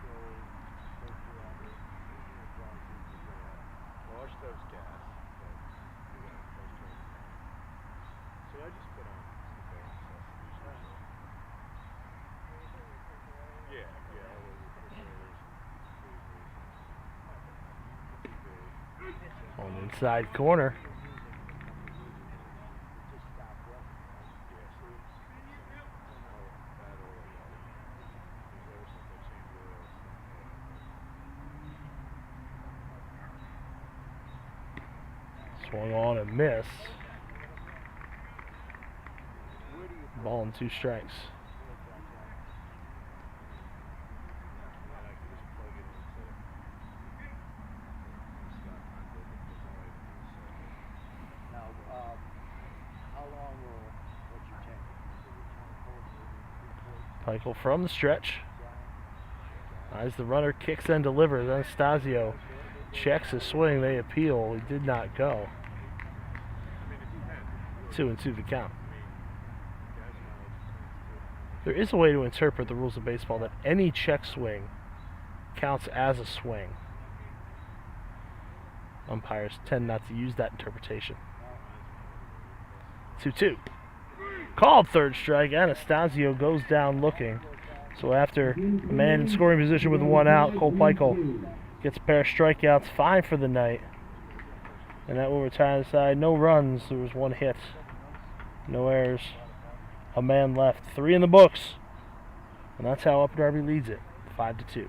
On the inside corner. Swung on and miss. Ball and 2 strikes. Now, how long will you take? Pikel from the stretch. As the runner kicks and delivers, Anastasio checks his swing. They appeal. He did not go. 2-2 the count. There is a way to interpret the rules of baseball that any check swing counts as a swing. Umpires tend not to use that interpretation. 2-2. Called 3rd strike. Anastasio goes down looking. So after a man in scoring position with 1 out, Cole Pikel gets a pair of strikeouts, 5 for the night. And that will retire the side. No runs. There was one hit. No errors. A man left. 3 in the books. And that's how Upper Darby leads it. 5-2.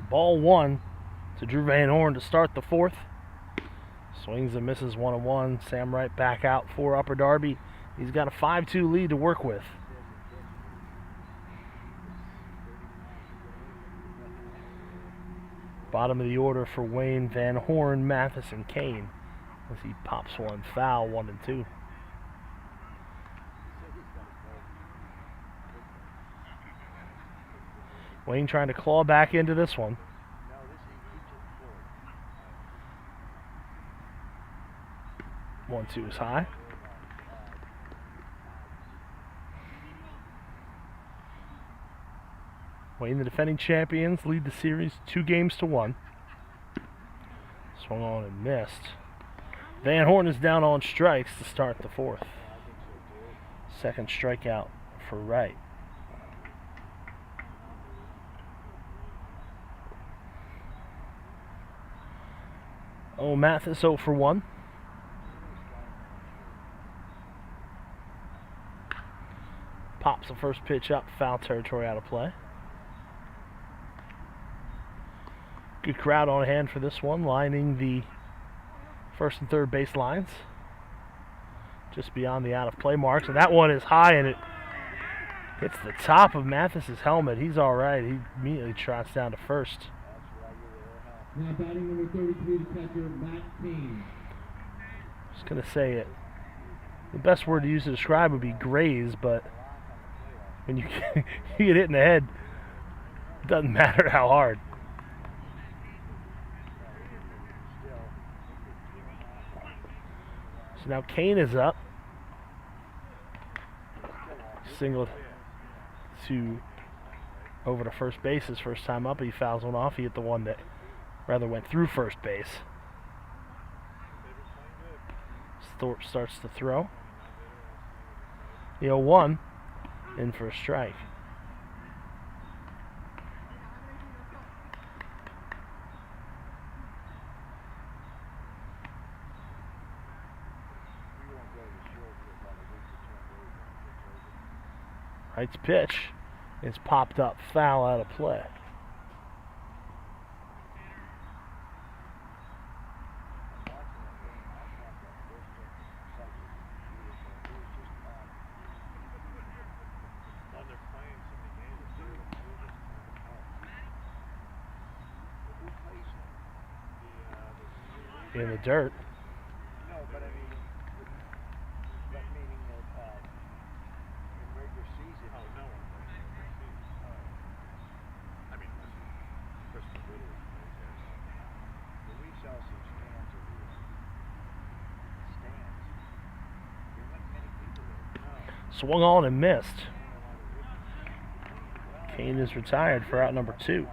Ball 1 to Drew Van Horn to start the 4th. Swings and misses 1-1. Sam Wright back out for Upper Darby. He's got a 5-2 lead to work with. Bottom of the order for Wayne, Van Horn, Mathis, and Kane as he pops one foul, 1-2. Wayne trying to claw back into this one. 1-2 is high. Wayne, the defending champions, lead the series 2-1. Swung on and missed. Van Horn is down on strikes to start the 4th. Second strikeout for Wright. Oh, Mathis 0 for 1. Pops the first pitch up, foul territory, out of play. Good crowd on hand for this one, lining the first and third base lines. Just beyond the out of play marks. And that one is high and it hits the top of Mathis's helmet. He's all right. He immediately trots down to first. Now batting number 33, the catcher, Matt Kane. Just going to say it. The best word to use to describe would be graze, but when you get hit in the head, it doesn't matter how hard. So now Kane is up. Singled to over to first base his first time up. He fouls one off. He hit the one that rather went through first base. Thorpe starts to throw. The 0-1 in for a strike. Wright's pitch is popped up, foul, out of play. In the dirt. No, but I mean, that meaning that in regular season. Oh no. I mean, Christmas Little. But we saw some stands over here. Stands. There weren't many people there. No. Swung on and missed. Kane is retired for out number 2.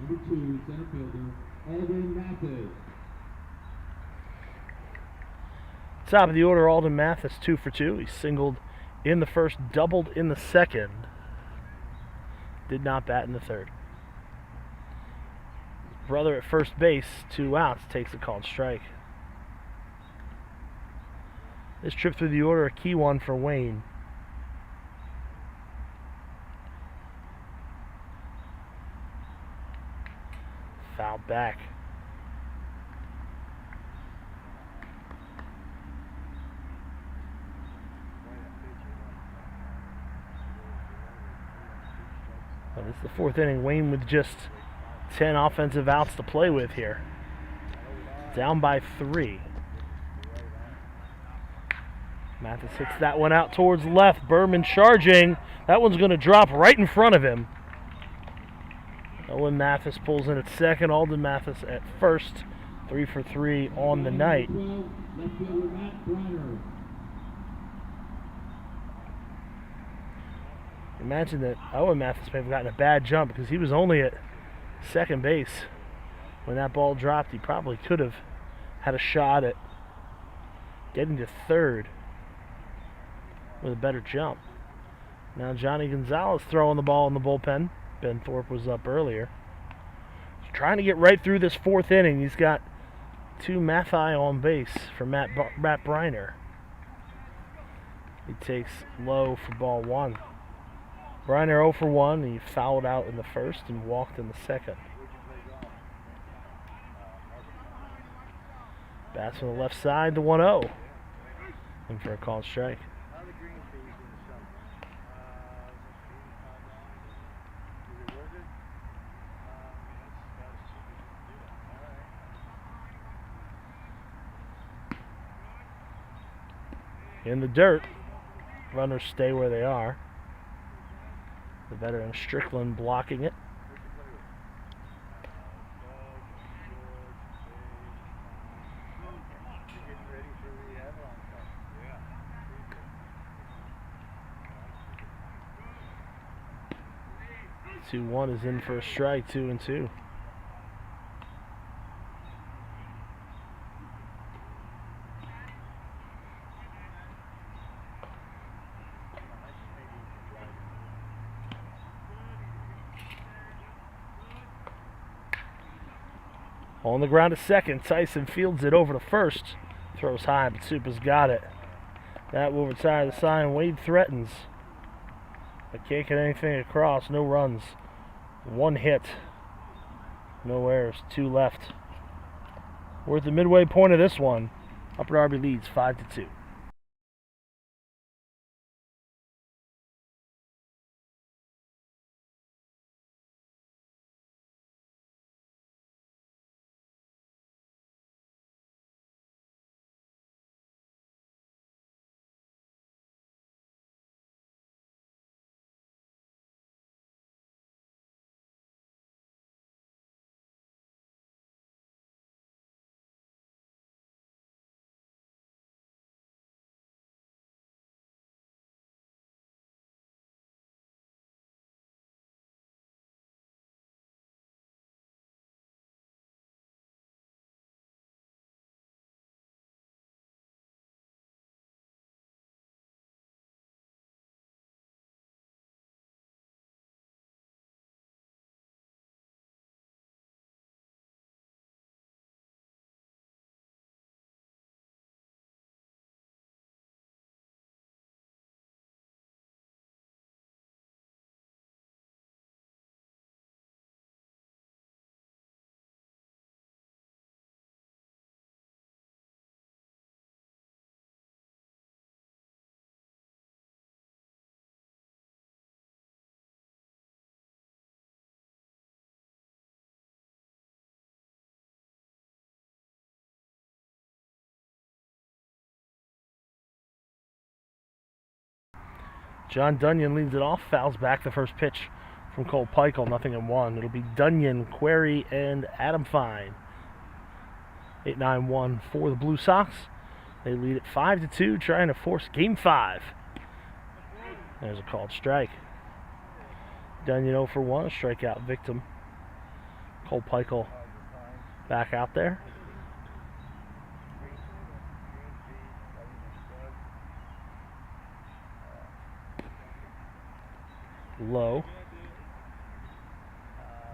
Number 2, center fielder, Alden Mathis. Top of the order, Alden Mathis, 2 for 2. He singled in the first, doubled in the second. Did not bat in the third. Brother at first base, 2 outs, takes a called strike. This trip through the order, a key one for Wayne. Foul back. Well, this is the 4th inning. Wayne with just 10 offensive outs to play with here. Down by 3. Mathis hits that one out towards left. Berman charging. That one's going to drop right in front of him. Owen Mathis pulls in at second. Alden Mathis at first. 3 for 3 on the night. Imagine that Owen Mathis may have gotten a bad jump because he was only at second base when that ball dropped. He probably could have had a shot at getting to third with a better jump. Now Johnny Gonzalez throwing the ball in the bullpen. Ben Thorpe was up earlier. He's trying to get right through this 4th inning. He's got 2 Mathai on base for Matt Briner. He takes low for ball 1. Briner 0 for 1. He fouled out in the first and walked in the second. Bats from the left side, the 1-0. In for a called strike. In the dirt, runners stay where they are. The veteran Strickland blocking it. Two one is in for a strike, 2-2. On the ground to second, Tyson fields it over to first. Throws high, but Supa's got it. That will retire the sign. Wade threatens. But can't get anything across. No runs. 1 hit. No errors. 2 left. We're at the midway point of this one. Upper Darby leads 5-2. John Dunyan leads it off, fouls back the first pitch from Cole Peichel, 0-1. It'll be Dunyan, Query, and Adam Fine. 8-9-1 for the Blue Sox. They lead it 5-2, trying to force Game 5. There's a called strike. Dunyan 0 for 1, a strikeout victim. Cole Peichel back out there. low.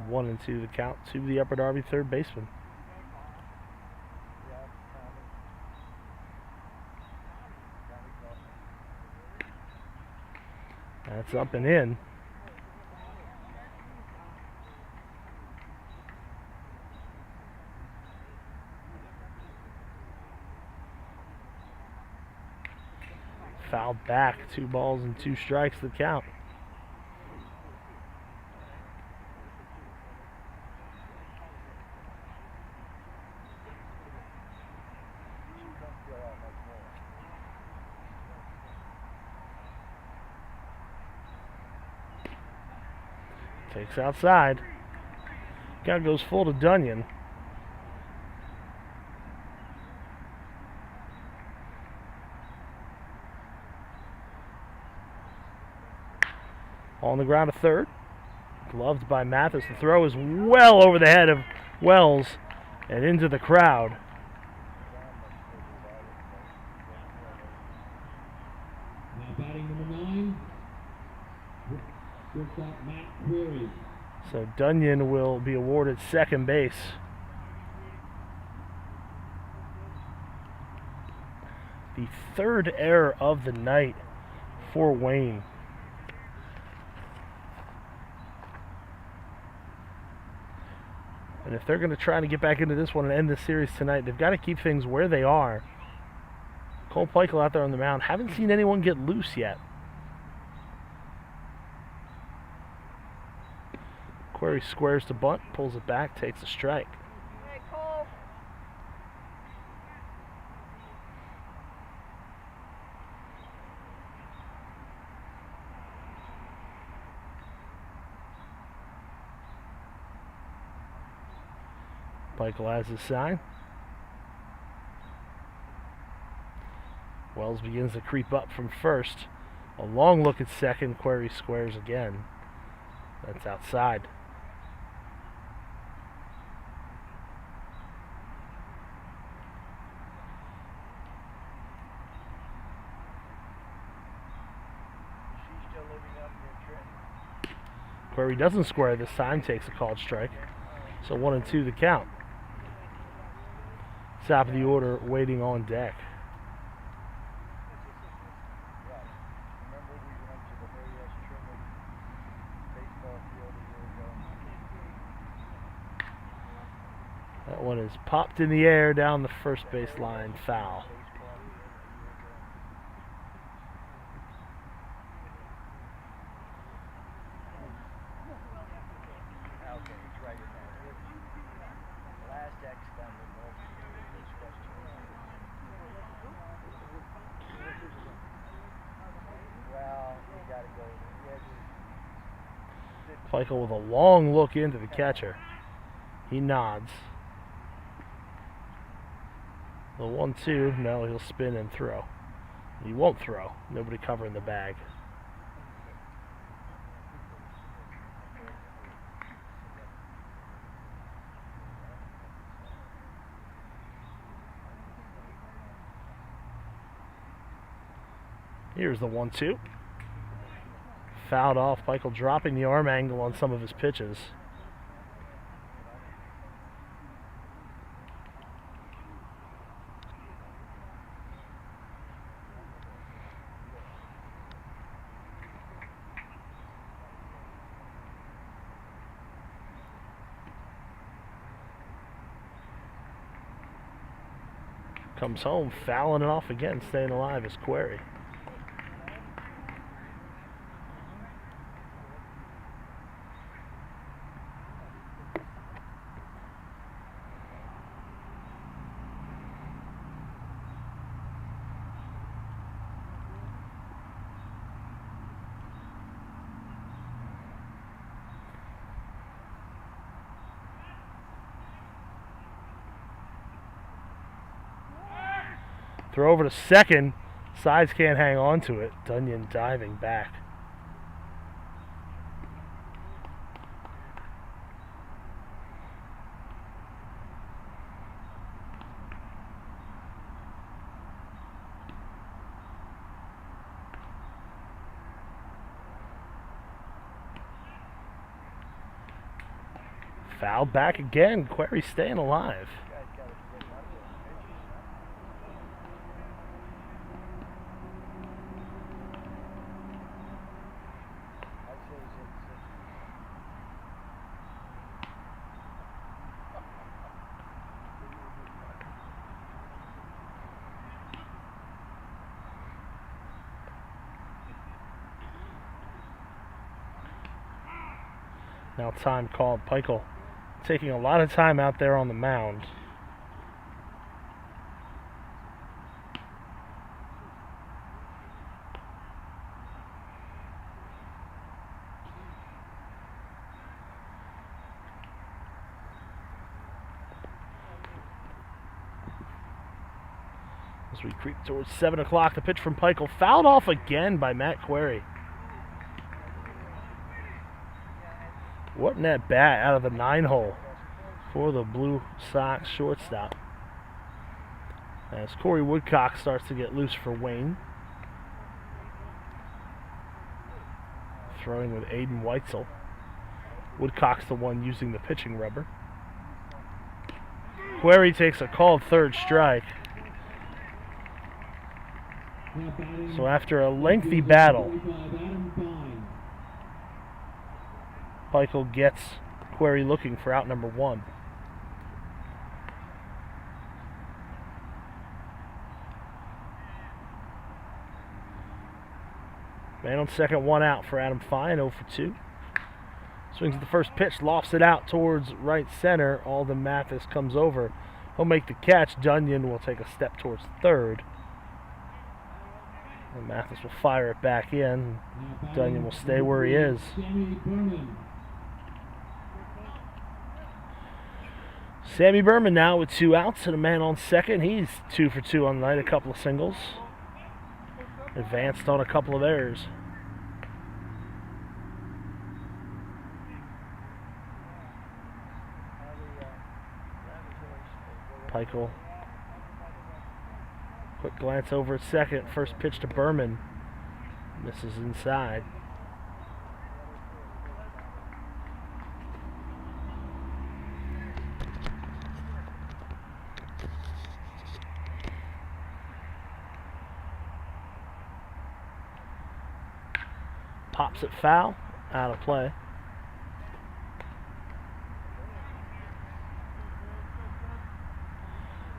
1-2 the count to the Upper Darby third baseman. That's up and in. Fouled back, 2 balls and 2 strikes the count. Takes outside. Count goes full to Dunyan. On the ground to third. Gloved by Mathis. The throw is well over the head of Wells and into the crowd. Now batting number 9. Shortstop Matt Query. So Dunyan will be awarded second base. The third error of the night for Wayne. And if they're going to try to get back into this one and end this series tonight, they've got to keep things where they are. Cole Peichel out there on the mound. Haven't seen anyone get loose yet. Query squares to bunt, pulls it back, takes a strike. Hey, Cole. Peichel has his sign. Wells begins to creep up from first. A long look at second. Query squares again. That's outside. She's still living up near Trenton. Query doesn't square this time, takes a called strike. So 1-2 the count. Top of the order waiting on deck. Remember we went to the Harry S. Truman baseball field a year ago? That one is popped in the air down the first base line, foul. Okay, it's right in there. Last X done with this question. Well, we gotta go. Peichel with a long look into the catcher. He nods. The 1-2, no, he'll spin and throw. He won't throw. Nobody covering the bag. Here's the 1-2. Fouled off. Peichel dropping the arm angle on some of his pitches. Comes home, fouling it off again, staying alive is Query. Throw over to second. Sides can't hang on to it. Dunyan diving back. Fouled back again. Query staying alive. Guy's got to get up there and pitches, huh? I say he's hitting 60. Now time called. Peichel taking a lot of time out there on the mound. As we creep towards 7 o'clock, the pitch from Peichel fouled off again by Matt Query. What an at bat out of the 9-hole for the Blue Sox shortstop. As Corey Woodcock starts to get loose for Wayne. Throwing with Aiden Weitzel. Woodcock's the one using the pitching rubber. Query takes a called third strike. So after a lengthy battle, Peichel gets Query looking for out number 1. Man on second, 1 out for Adam Fine, 0 for 2. Swings at the first pitch, lofts it out towards right center. Alden Mathis comes over. He'll make the catch. Dunyan will take a step towards third. And Mathis will fire it back in. Dunyan will stay where he is. Sammy Berman now with 2 outs and a man on second. He's 2 for 2 on the night, a couple of singles. Advanced on a couple of errors. Peichel. Quick glance over at second. First pitch to Berman. Misses inside. Pops it foul. Out of play.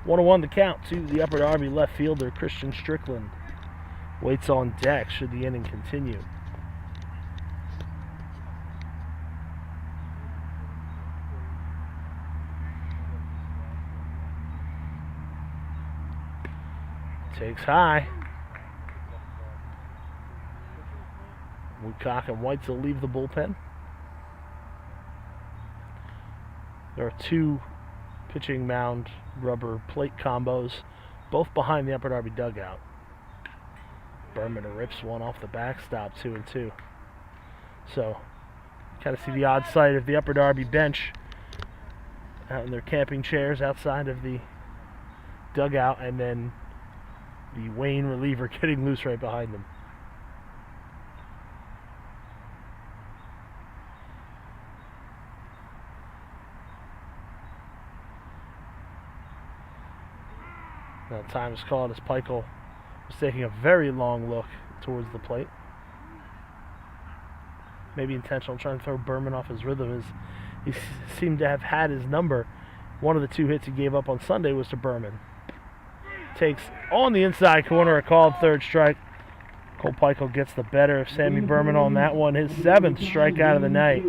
One on 1 the count to the Upper Darby left fielder Christian Strickland. Waits on deck should the inning continue. Takes high. Woodcock and Weitzel leave the bullpen. There are 2 pitching mound rubber plate combos, both behind the Upper Darby dugout. Berman rips one off the backstop, 2-2. So, kind of see the odd sight of the Upper Darby bench out in their camping chairs outside of the dugout, and then the Wayne reliever getting loose right behind them. Now time is called as Peichel was taking a very long look towards the plate. Maybe intentional, trying to throw Berman off his rhythm, as he seemed to have had his number. One of the 2 hits he gave up on Sunday was to Berman. Takes on the inside corner, a called third strike. Cole Peichel gets the better of Sammy Berman on that one. His 7th strikeout of the night.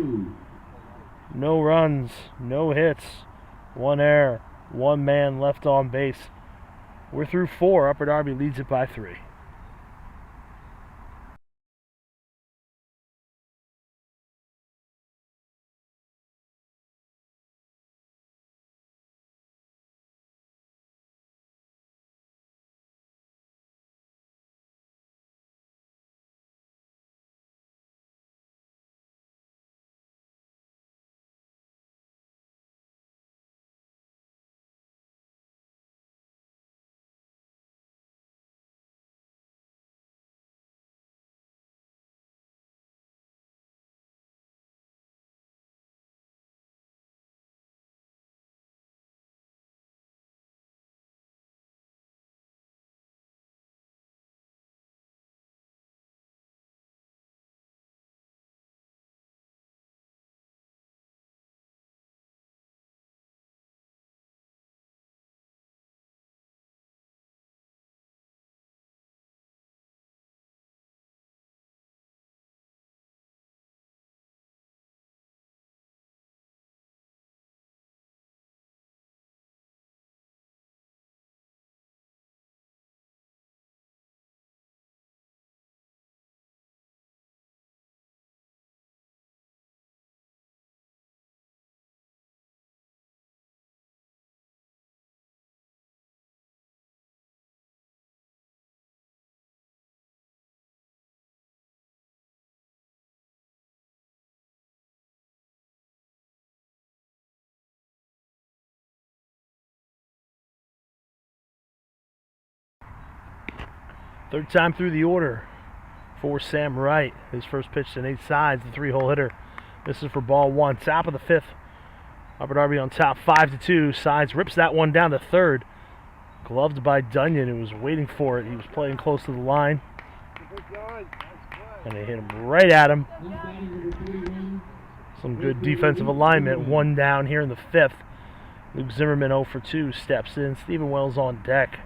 No runs, no hits, 1 error, 1 man left on base. We're through 4. Upper Darby leads it by 3. Third time through the order for Sam Wright. His first pitch to Nate Sides, the 3-hole hitter. Misses for ball one. Top of the fifth. Upper Darby on top, 5-2. Sides rips that one down to third. Gloved by Dunyan, who was waiting for it. He was playing close to the line. And they hit him right at him. Some good defensive alignment. One down here in the fifth. Luke Zimmerman 0 for 2 steps in. Stephen Wells on deck.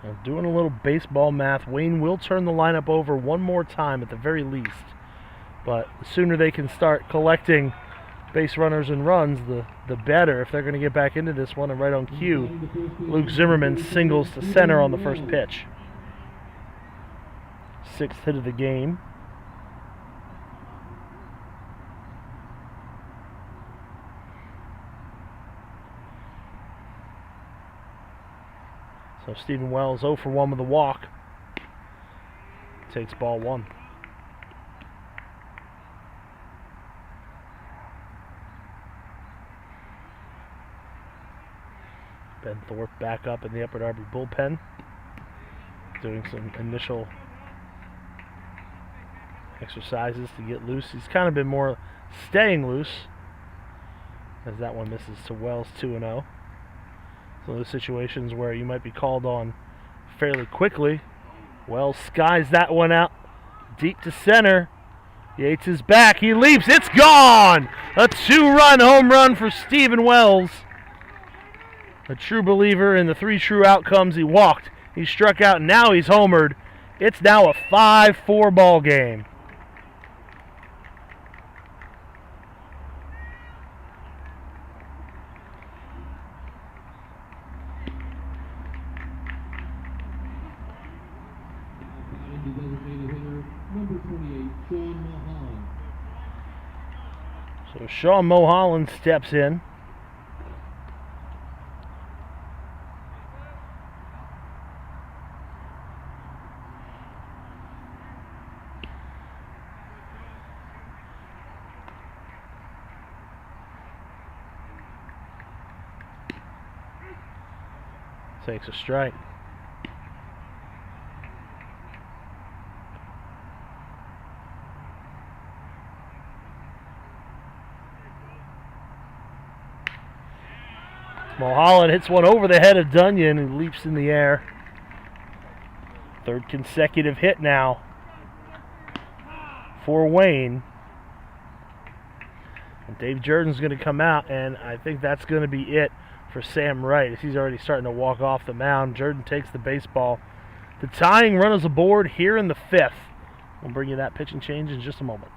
Now doing a little baseball math, Wayne will turn the lineup over one more time at the very least. But the sooner they can start collecting base runners and runs, the better if they're going to get back into this one. And right on cue, Luke Zimmerman singles to center on the first pitch. 6th hit of the game. So Stephen Wells 0 for 1 with a walk. Takes ball one. Ben Thorpe back up in the Upper Darby bullpen, doing some initial exercises to get loose. He's kind of been more staying loose, as that one misses to Wells 2-0. So those situations where you might be called on fairly quickly. Wells skies that one out deep to center. Yates is back. He leaps. It's gone! A 2-run home run for Stephen Wells. A true believer in the 3 true outcomes. He walked, he struck out, and now he's homered. It's now a 5-4 ball game. So Sean Mulholland steps in. Takes a strike. Mulholland hits one over the head of Dunyan and leaps in the air. 3rd consecutive hit now for Wayne. And Dave Jordan's going to come out, and I think that's going to be it for Sam Wright, as he's already starting to walk off the mound. Jordan takes the baseball. The tying run is aboard here in the 5th. We'll bring you that pitching change in just a moment.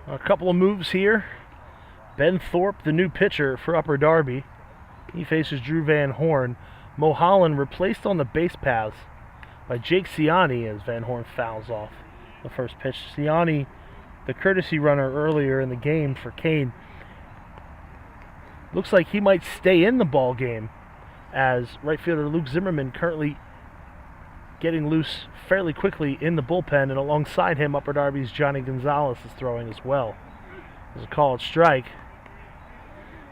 A couple of moves here. Ben Thorpe, the new pitcher for Upper Darby. He faces Drew Van Horn. Mulholland replaced on the base paths by Jake Ciani as Van Horn fouls off the first pitch. Ciani, the courtesy runner earlier in the game for Kane, looks like he might stay in the ball game as right fielder Luke Zimmerman currently getting loose fairly quickly in the bullpen, and alongside him Upper Darby's Johnny Gonzalez is throwing as well. There's a called strike.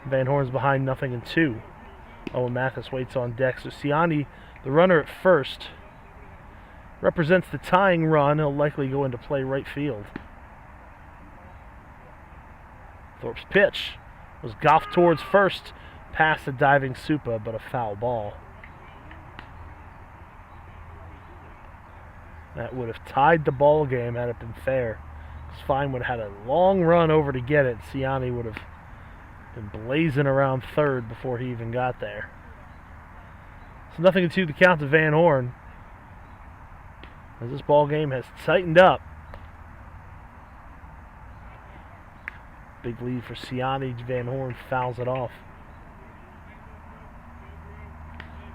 Van Horn's behind 0-2. Owen Mathis waits on deck. So Ciani, the runner at first, represents the tying run. He'll likely go into play right field. Thorpe's pitch was golfed towards first, past the diving Supa, but a foul ball. That would have tied the ball game had it been fair. Fine would have had a long run over to get it. Ciani would have been blazing around third before he even got there. So 0-2 the count to Van Horn, as this ball game has tightened up. Big lead for Ciani. Van Horn fouls it off.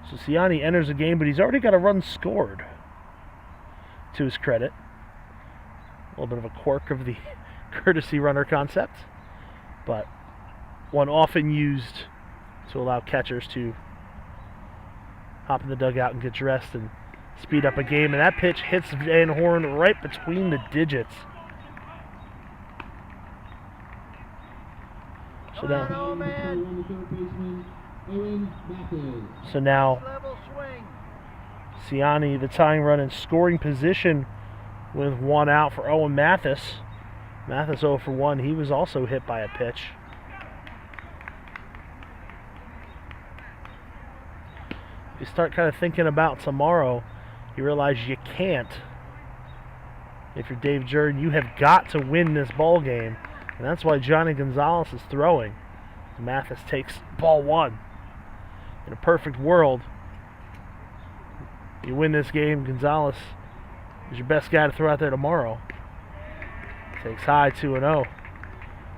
So Ciani enters the game, but he's already got a run scored, to his credit. A little bit of a quirk of the courtesy runner concept, but one often used to allow catchers to hop in the dugout and get dressed and speed up a game. And that pitch hits Van Horn right between the digits. So now Ciani, the tying run, in scoring position with one out for Owen Mathis. Mathis 0 for 1. He was also hit by a pitch. You start kind of thinking about tomorrow, you realize you can't. If you're Dave Jordan, you have got to win this ball game, and that's why Johnny Gonzalez is throwing. Mathis takes ball one. In a perfect world, you win this game, Gonzalez is your best guy to throw out there tomorrow. Takes high 2-0.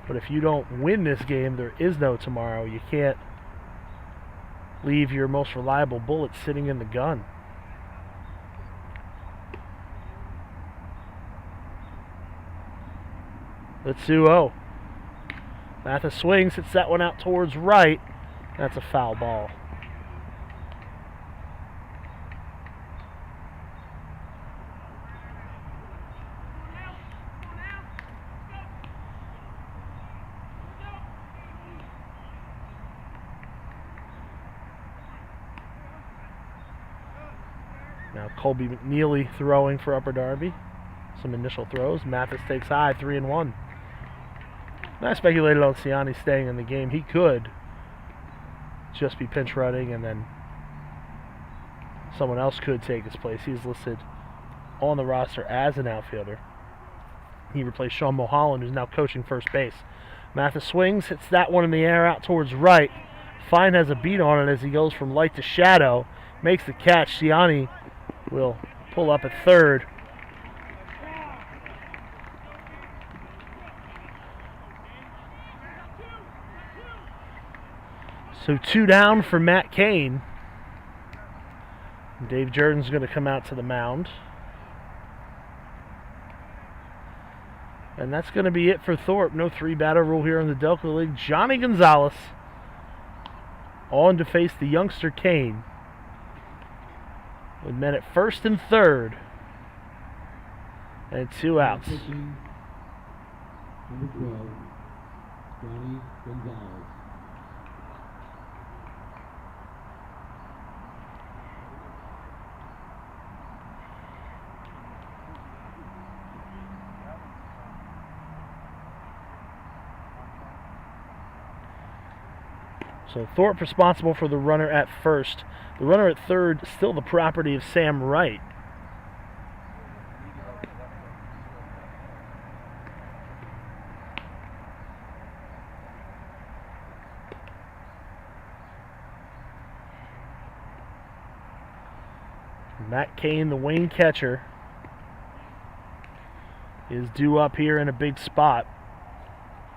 But if you don't win this game, there is no tomorrow. You can't leave your most reliable bullet sitting in the gun. It's 2-0. Mathis swings, hits that one out towards right. That's a foul ball. Now Colby McNeely throwing for Upper Darby. Some initial throws. Mathis takes high, 3-1. I speculated on Ciani staying in the game. He could just be pinch running, and then someone else could take his place. He's listed on the roster as an outfielder. He replaced Sean Mulholland, who's now coaching first base. Mathis swings, hits that one in the air out towards right. Fine has a beat on it as he goes from light to shadow. Makes the catch. Ciani will pull up at third. So 2 down for Matt Kane. Dave Jordan's going to come out to the mound. And that's going to be it for Thorpe. No 3-batter rule here in the Delco League. Johnny Gonzalez on to face the youngster Kane, with men at first and third, and 2 outs. Number 12, Johnny Gonzalez. So Thorpe responsible for the runner at first. The runner at third, still the property of Sam Wright. Matt Kane, the Wayne catcher, is due up here in a big spot.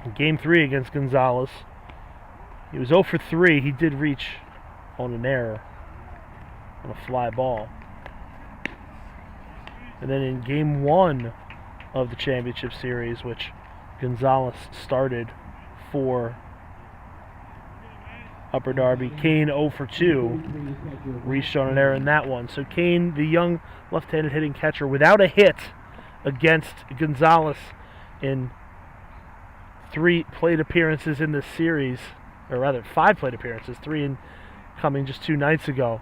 In Game 3 against Gonzalez, he was 0 for 3. He did reach on an error, on a fly ball. And then in Game 1 of the championship series, which Gonzalez started for Upper Darby, Kane 0 for 2, reached on an error in that one. So Kane, the young left-handed hitting catcher, without a hit against Gonzalez in 3 plate appearances in this series, or rather 5 plate appearances, 3 in coming just 2 nights ago.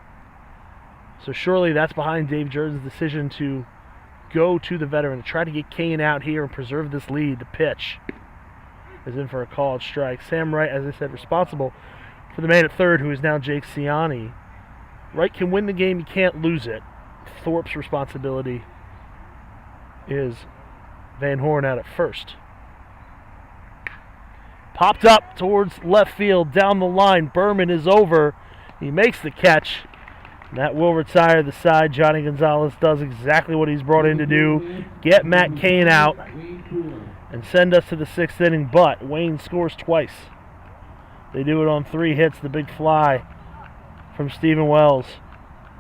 So surely that's behind Dave Jordan's decision to go to the veteran, to try to get Kane out here and preserve this lead. The pitch is in for a called strike. Sam Wright, as I said, responsible for the man at third, who is now Jake Ciani. Wright can win the game, he can't lose it. Thorpe's responsibility is Van Horn out at first. Popped up towards left field, down the line. Berman is over. He makes the catch. And that will retire the side. Johnny Gonzalez does exactly what he's brought in to do. Get Matt Kane out and send us to the 6th inning. But Wayne scores twice. They do it on 3 hits. The big fly from Stephen Wells.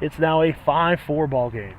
It's now a 5-4 ball game.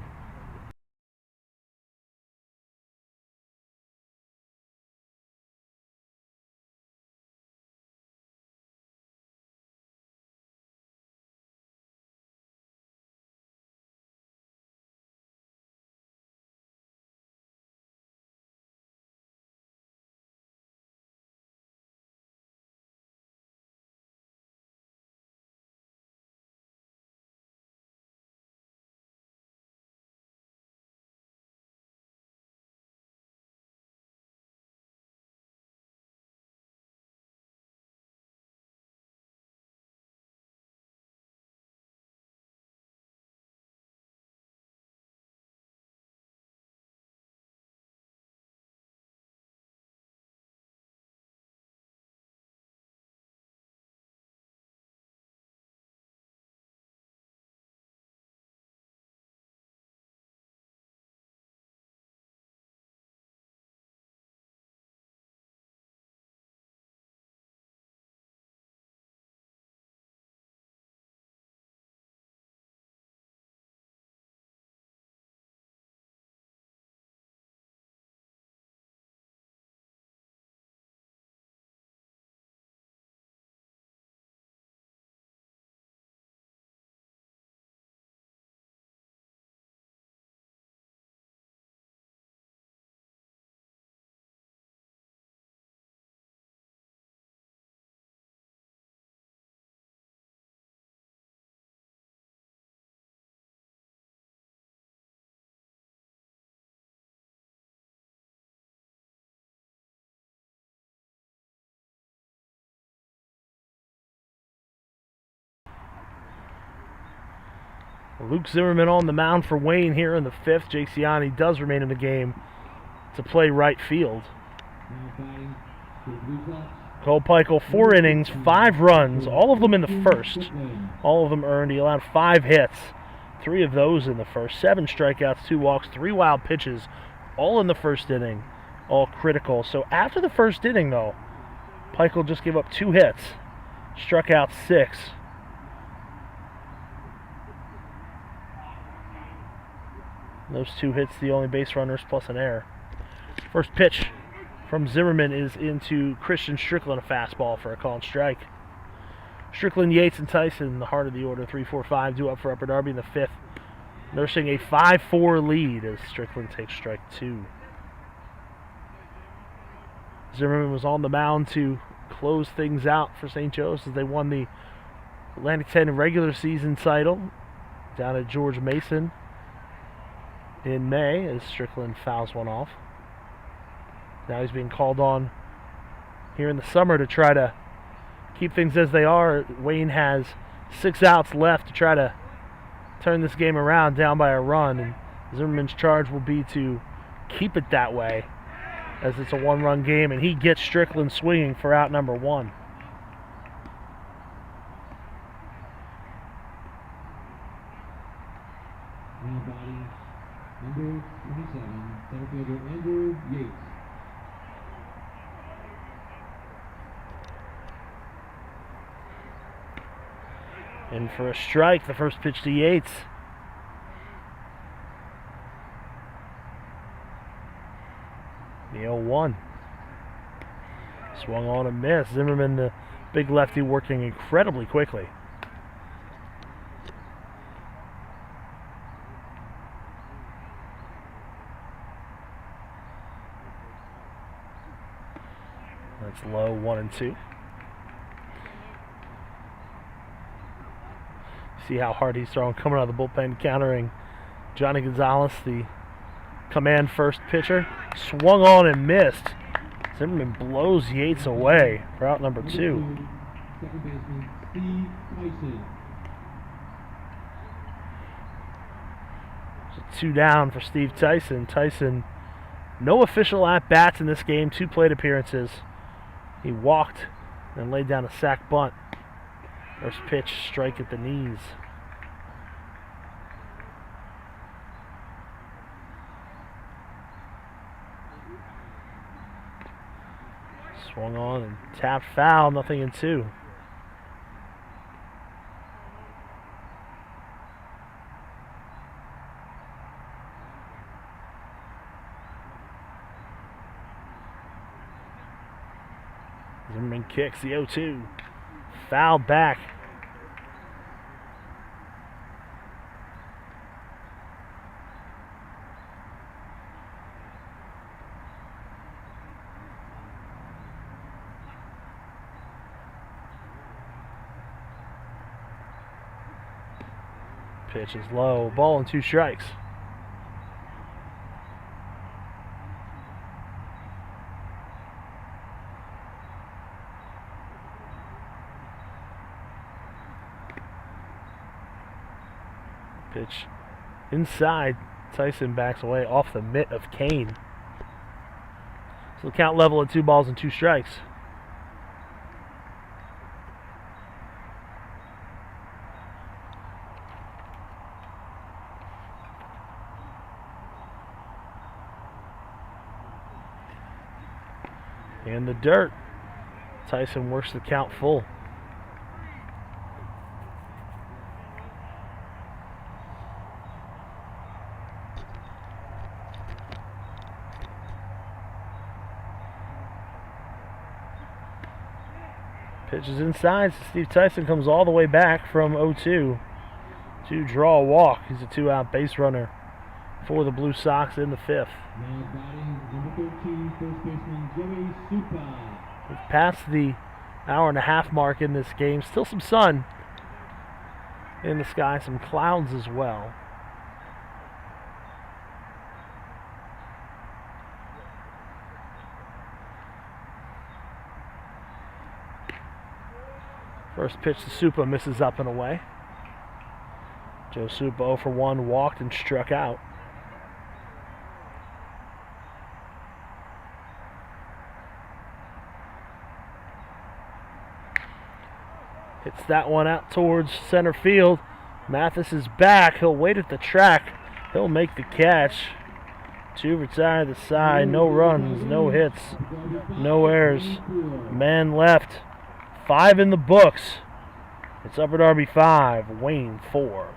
Luke Zimmerman on the mound for Wayne here in the 5th. Jake Ciani does remain in the game to play right field. Cole Peichel, 4 innings, 5 runs, all of them in the 1st. All of them earned. He allowed 5 hits, 3 of those in the 1st. 7 strikeouts, 2 walks, 3 wild pitches, all in the 1st inning, all critical. So after the 1st inning, though, Peichel just gave up 2 hits, struck out 6. Those 2 hits, the only base runners plus an error. First pitch from Zimmerman is into Christian Strickland, a fastball for a called strike. Strickland, Yates, and Tyson in the heart of the order, 3-4-5, due up for Upper Darby in the 5th. Nursing a 5-4 lead as Strickland takes strike 2. Zimmerman was on the mound to close things out for St. Joe's as they won the Atlantic 10 regular season title down at George Mason in May as Strickland fouls one off. Now he's being called on here in the summer to try to keep things as they are. Wayne has 6 outs left to try to turn this game around, down by a run, and Zimmerman's charge will be to keep it that way as it's a 1-run game, and he gets Strickland swinging for out number 1. Now batting number 27, center fielder Andrew Yates. In for a strike, the first pitch to Yates. The 0-1. Swung on and missed. Zimmerman, the big lefty, working incredibly quickly. That's low, 1-2. See how hard he's throwing, coming out of the bullpen, countering Johnny Gonzalez, the command first pitcher. Swung on and missed. Zimmerman blows Yates away for out number 2. Second baseman Steve Tyson. So 2 down for Steve Tyson. Tyson, no official at-bats in this game, 2 plate appearances. He walked and laid down a sac bunt. First pitch, strike at the knees. Swung on and tapped foul, 0-2. Zimmerman kicks the 0-2. Foul back. Pitch is low. Ball and 2 strikes. Pitch inside. Tyson backs away off the mitt of Kane. So the count level at 2 balls and 2 strikes. In the dirt. Tyson works the count full. Pitch is inside. Steve Tyson comes all the way back from 0-2 to draw a walk. He's a 2-out base runner for the Blue Sox in the 5th. Now batting number 13, first baseman Joey Supa. We've passed the hour-and-a-half mark in this game. Still some sun in the sky, some clouds as well. First pitch to Supa misses up and away. Joe Supa 0 for 1, walked and struck out. Hits that one out towards center field. Mathis is back. He'll wait at the track. He'll make the catch. 2 retire to the side. No runs, no hits, no errors. Man left. 5 in the books. It's Upper Darby 5, Wayne 4.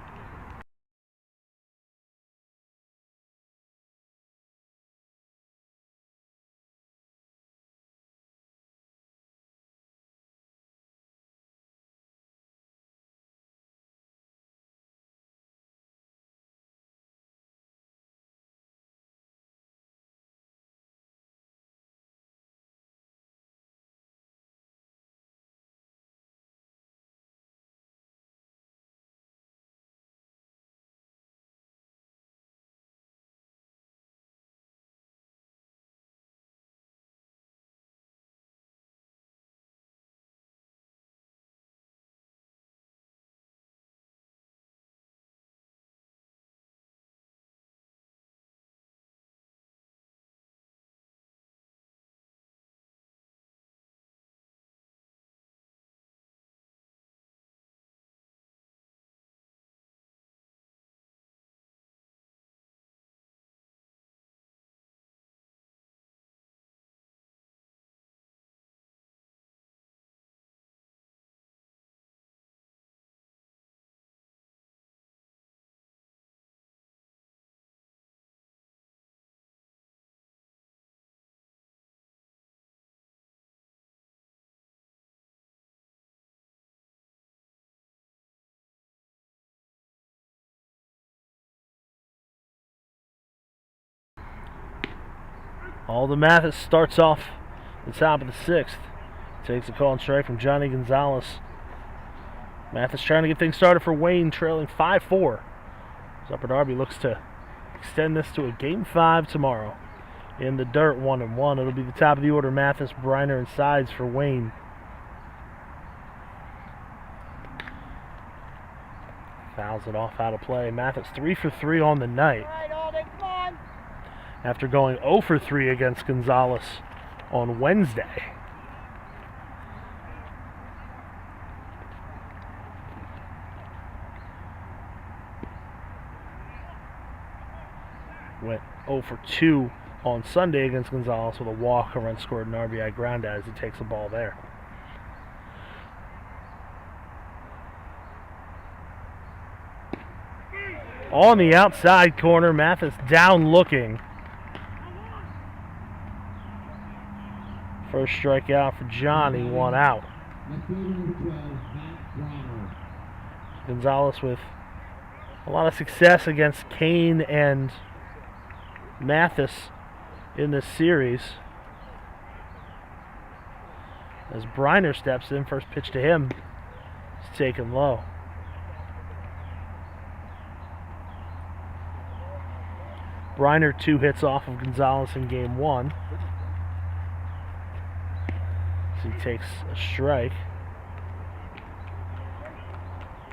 Alden Mathis starts off the top of the 6th. Takes a call and strike from Johnny Gonzalez. Mathis trying to get things started for Wayne, trailing 5-4. So Upper Darby looks to extend this to a Game 5 tomorrow. In the dirt, 1-1. It'll be the top of the order. Mathis, Briner, and Sides for Wayne. Fouls it off out of play. Mathis 3 for 3 on the night. After going 0 for 3 against Gonzalez on Wednesday. Went 0 for 2 on Sunday against Gonzalez with a walk, a run scored, and RBI ground out as he takes the ball there. On the outside corner, Mathis down looking. First strikeout for Johnny, 1 out. Gonzalez with a lot of success against Kane and Mathis in this series. As Briner steps in, first pitch to him, it's taken low. Briner 2 hits off of Gonzalez in Game 1. So he takes a strike.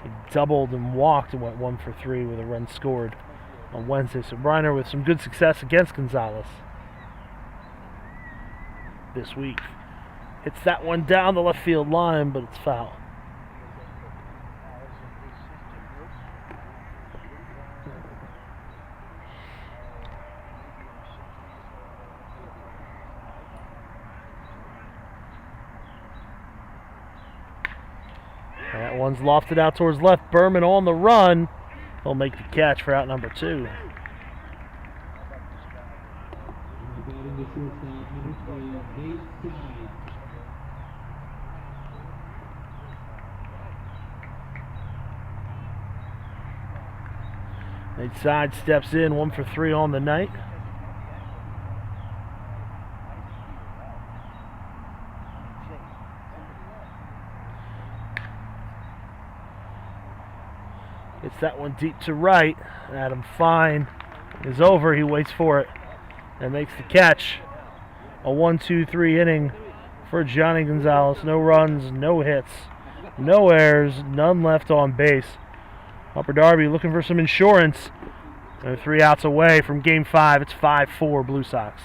He doubled and walked and went 1 for 3 with a run scored on Wednesday. So Briner with some good success against Gonzalez this week. Hits that one down the left field line, but it's foul. That one's lofted out towards left. Berman on the run. He'll make the catch for out number 2. Nate Side steps in, 1 for 3 on the night. Gets that one deep to right. Adam Fine is over. He waits for it and makes the catch. A 1-2-3 inning for Johnny Gonzalez. No runs, no hits, no errors, none left on base. Upper Darby looking for some insurance. They're 3 outs away from Game 5. It's 5-4 Blue Sox.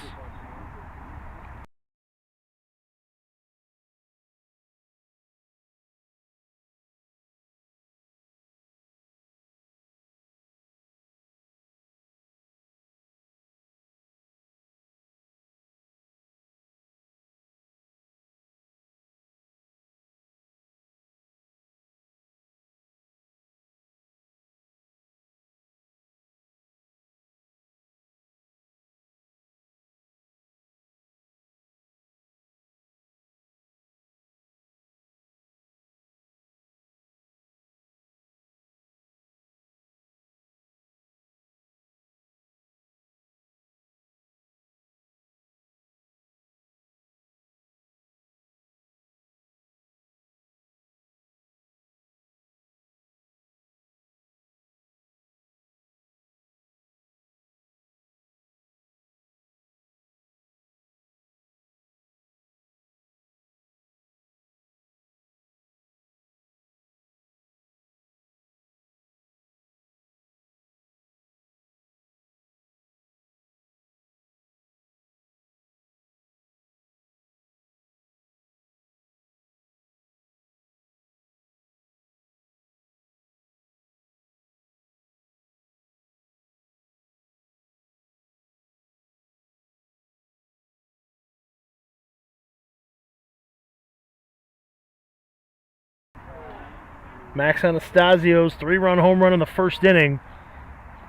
Max Anastasio's 3-run home run in the first inning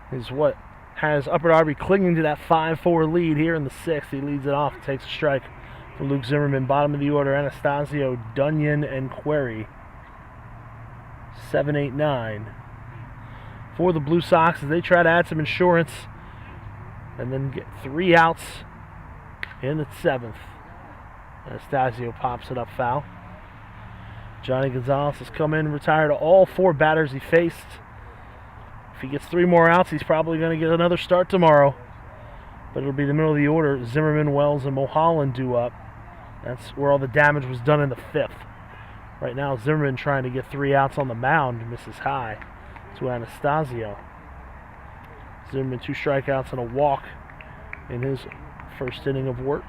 is what has Upper Darby clinging to that 5-4 lead here in the 6th. He leads it off, takes a strike from Luke Zimmerman. Bottom of the order, Anastasio, Dunyan, and Query. 7, 8, 9 for the Blue Sox as they try to add some insurance and then get 3 outs in the 7th. Anastasio pops it up foul. Johnny Gonzalez has come in and retired all 4 batters he faced. If he gets 3 more outs, he's probably going to get another start tomorrow. But it'll be the middle of the order. Zimmerman, Wells, and Mulholland due up. That's where all the damage was done in the 5th. Right now, Zimmerman trying to get 3 outs on the mound, misses high to Anastasio. Zimmerman 2 strikeouts and a walk in his first inning of work.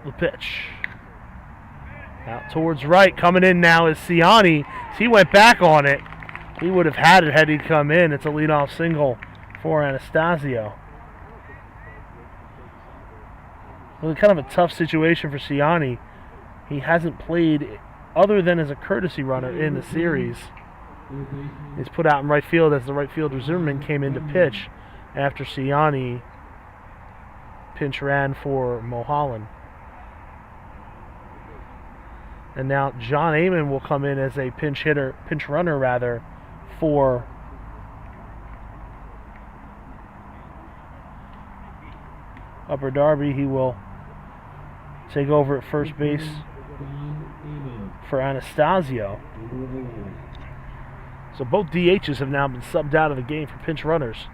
The pitch. Out towards right. Coming in now is Ciani. He went back on it. He would have had it had he come in. It's a leadoff single for Anastasio. Well, kind of a tough situation for Ciani. He hasn't played other than as a courtesy runner in the series. He's put out in right field as the right fielder Zimmerman came in to pitch after Ciani pinch ran for Mulholland. And now John Amon will come in as a pinch runner for Upper Darby. He will take over at first base for Anastasio. So both DHs have now been subbed out of the game for pinch runners.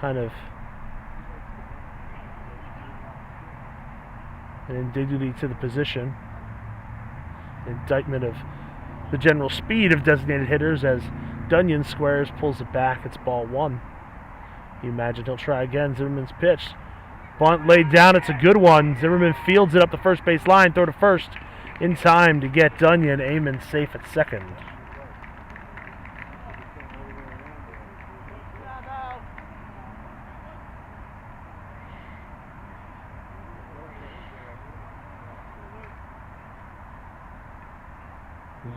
Kind of an indignity to the position. Indictment of the general speed of designated hitters as Dunyan squares, pulls it back. It's ball 1. You imagine he'll try again. Zimmerman's pitch. Bunt laid down. It's a good one. Zimmerman fields it up the first base line. Throw to first in time to get Dunyan. Amon safe at second.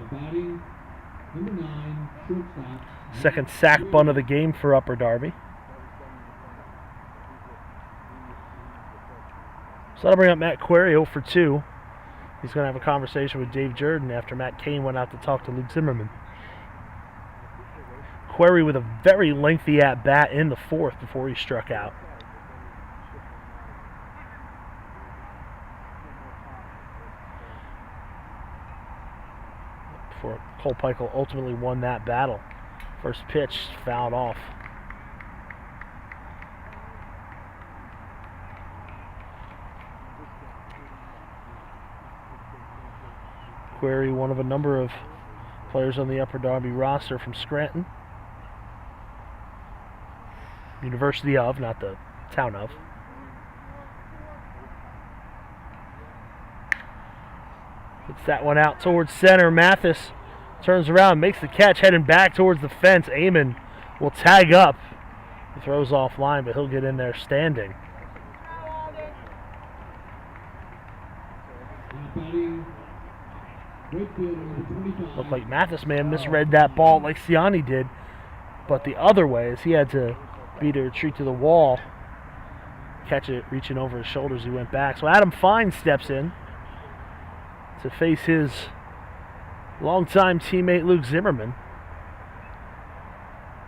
Batting, number 9, shortstop. Second sack bunt of the game for Upper Darby. So that'll bring up Matt Query 0 for 2. He's going to have a conversation with Dave Jordan after Matt Cain went out to talk to Luke Zimmerman. Query with a very lengthy at-bat in the 4th before he struck out. Before Cole Peichel ultimately won that battle. First pitch fouled off. Query, one of a number of players on the Upper Darby roster from Scranton. University of, not the town of. Hits that one out towards center. Mathis turns around, makes the catch, heading back towards the fence. Amon will tag up. He throws offline, but he'll get in there standing. Looked like Mathis may have misread that ball like Ciani did, but the other way is he had to beat a retreat to the wall, catch it reaching over his shoulders. He went back. So Adam Fine steps in to face his longtime teammate Luke Zimmerman.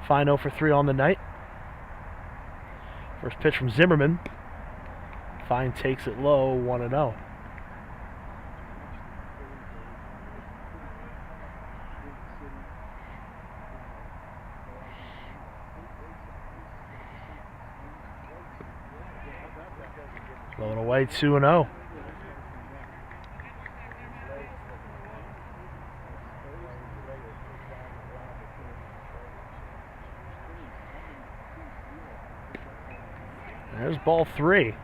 Fine 0 for 3 on the night. First pitch from Zimmerman. Fine takes it low, 1-0. Blowing away 2-0. There's ball 3.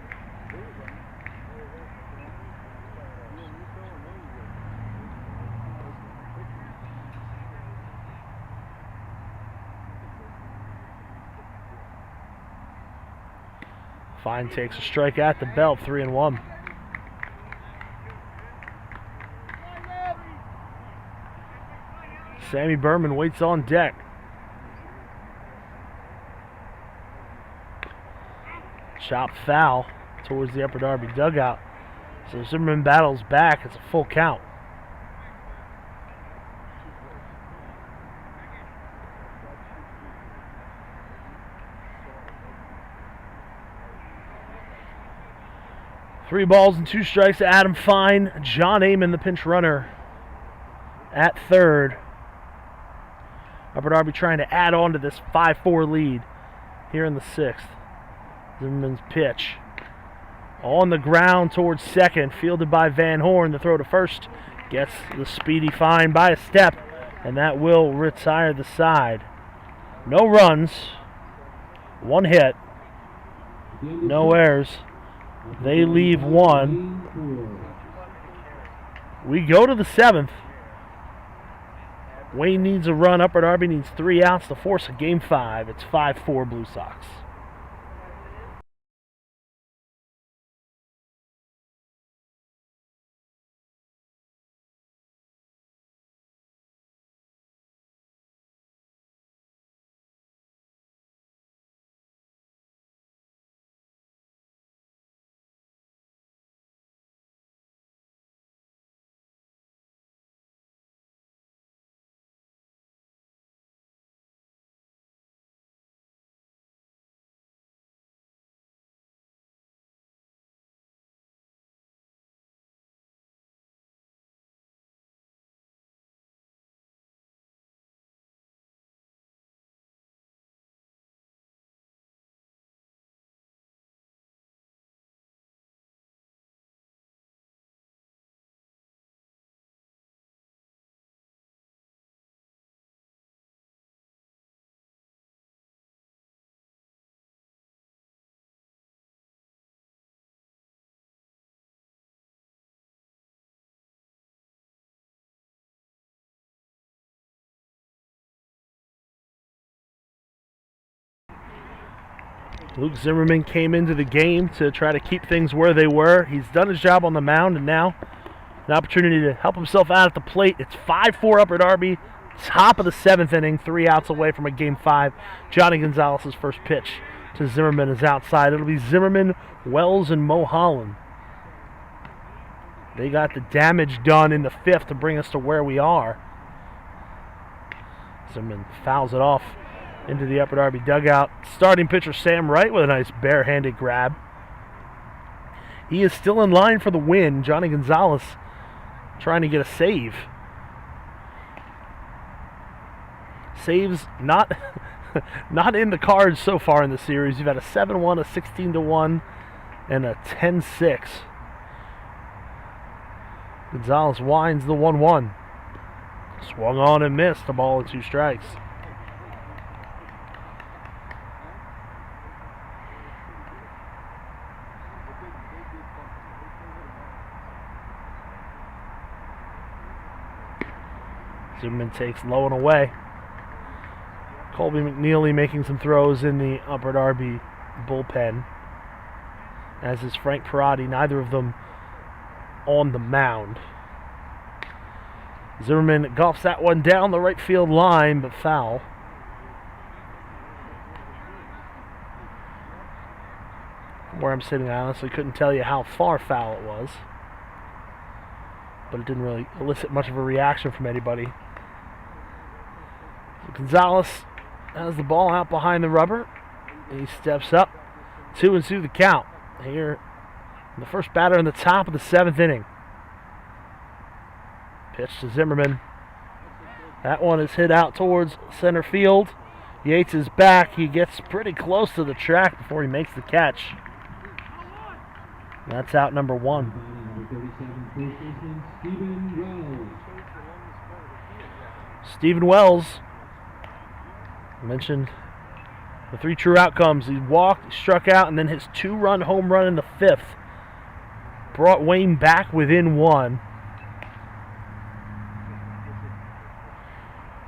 Fine takes a strike at the belt, 3-1. Sammy Berman waits on deck. Chopped foul towards the Upper Darby dugout. So Zimmerman battles back. It's a full count. 3 balls and 2 strikes to Adam Fine. John Amon, the pinch runner, at third. Upper Darby trying to add on to this 5-4 lead here in the 6th. Zimmerman's pitch on the ground towards second, fielded by Van Horn. The throw to first gets the speedy Fine by a step, and that will retire the side. No runs, 1 hit, no errors. They leave 1. We go to the 7th. Wayne needs a run. Upper Darby needs 3 outs to force a game 5. It's 5-4 Blue Sox. Luke Zimmerman came into the game to try to keep things where they were. He's done his job on the mound, and now an opportunity to help himself out at the plate. It's 5-4 Upper Darby, top of the 7th inning, 3 outs away from a game 5. Johnny Gonzalez's first pitch to Zimmerman is outside. It'll be Zimmerman, Wells, and Mulholland. They got the damage done in the 5th to bring us to where we are. Zimmerman fouls it off into the Upper Darby dugout. Starting pitcher Sam Wright with a nice barehanded grab. He is still in line for the win. Johnny Gonzalez trying to get a save. Saves not in the cards so far in the series. You've had a 7-1, a 16-1, and a 10-6. Gonzalez winds the 1-1. Swung on and missed. A ball and 2 strikes. Zimmerman takes low and away. Colby McNeely making some throws in the Upper Darby bullpen, as is Frank Perotti, neither of them on the mound. Zimmerman golfs that one down the right field line, but foul. From where I'm sitting, I honestly couldn't tell you how far foul it was, but it didn't really elicit much of a reaction from anybody. Gonzalez has the ball out behind the rubber. He steps up. 2-2 the count here. The first batter in the top of the 7th inning. Pitch to Zimmerman. That one is hit out towards center field. Yates is back. He gets pretty close to the track before he makes the catch. That's out number 1. Stephen Wells. I mentioned the 3 true outcomes. He walked, struck out, and then his 2-run home run in the 5th brought Wayne back within 1.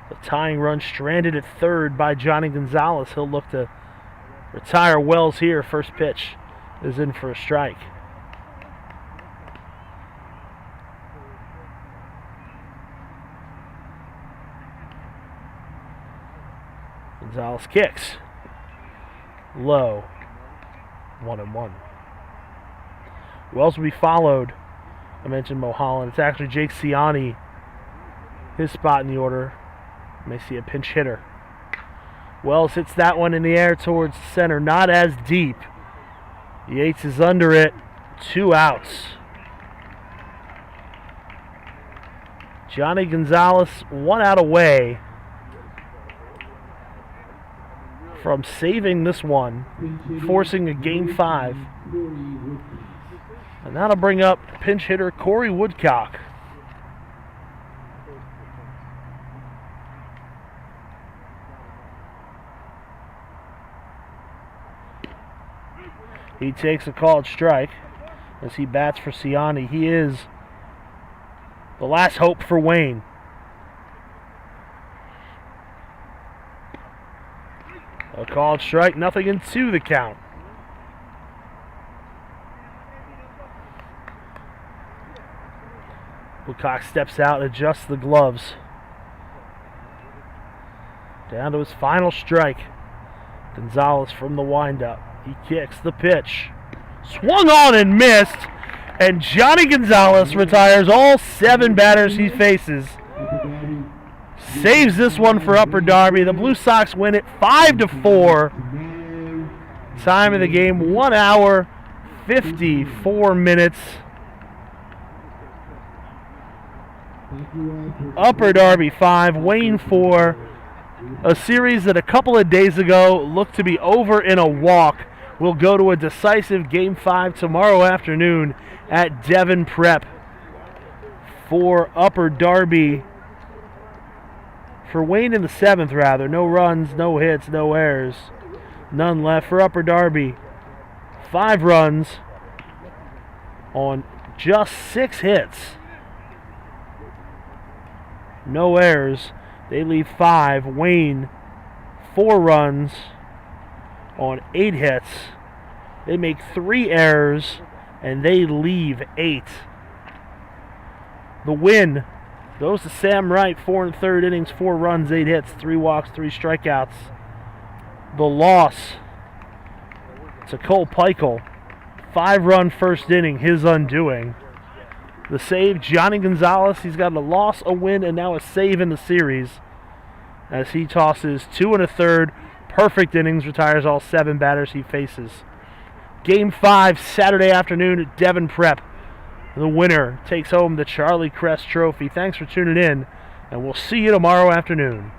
The tying run stranded at third by Johnny Gonzalez. He'll look to retire Wells here. First pitch is in for a strike. Gonzalez kicks. Low. 1-1. Wells will be followed. I mentioned Mulholland. It's actually Jake Ciani. His spot in the order. You may see a pinch hitter. Wells hits that one in the air towards center. Not as deep. Yates is under it. 2 outs. Johnny Gonzalez 1 out away from saving this one, forcing a Game 5. And that'll bring up pinch hitter Corey Woodcock. He takes a called strike as he bats for Ciani. He is the last hope for Wayne. A called strike, nothing in 2 the count. Woodcock steps out, adjusts the gloves. Down to his final strike. Gonzalez from the windup. He kicks the pitch. Swung on and missed. And Johnny Gonzalez retires all 7 batters he faces. Saves this one for Upper Darby. The Blue Sox win it 5-4. Time of the game, 1 hour, 54 minutes. Upper Darby 5, Wayne 4. A series that a couple of days ago looked to be over in a walk will go to a decisive Game 5 tomorrow afternoon at Devon Prep. For Upper Darby, for Wayne in the 7th rather, no runs, no hits, no errors, none left for Upper Darby. 5 runs on just 6 hits. No errors. They leave 5. Wayne, 4 runs on 8 hits. They make 3 errors, and they leave 8. The win goes to Sam Wright, 4 1/3 innings, 4 runs, 8 hits, 3 walks, 3 strikeouts. The loss to Cole Peichel, 5-run first inning, his undoing. The save, Johnny Gonzalez, he's got a loss, a win, and now a save in the series as he tosses 2 1/3 perfect innings, retires all 7 batters he faces. Game 5, Saturday afternoon at Devon Prep. The winner takes home the Charlie Crest Trophy. Thanks for tuning in, and we'll see you tomorrow afternoon.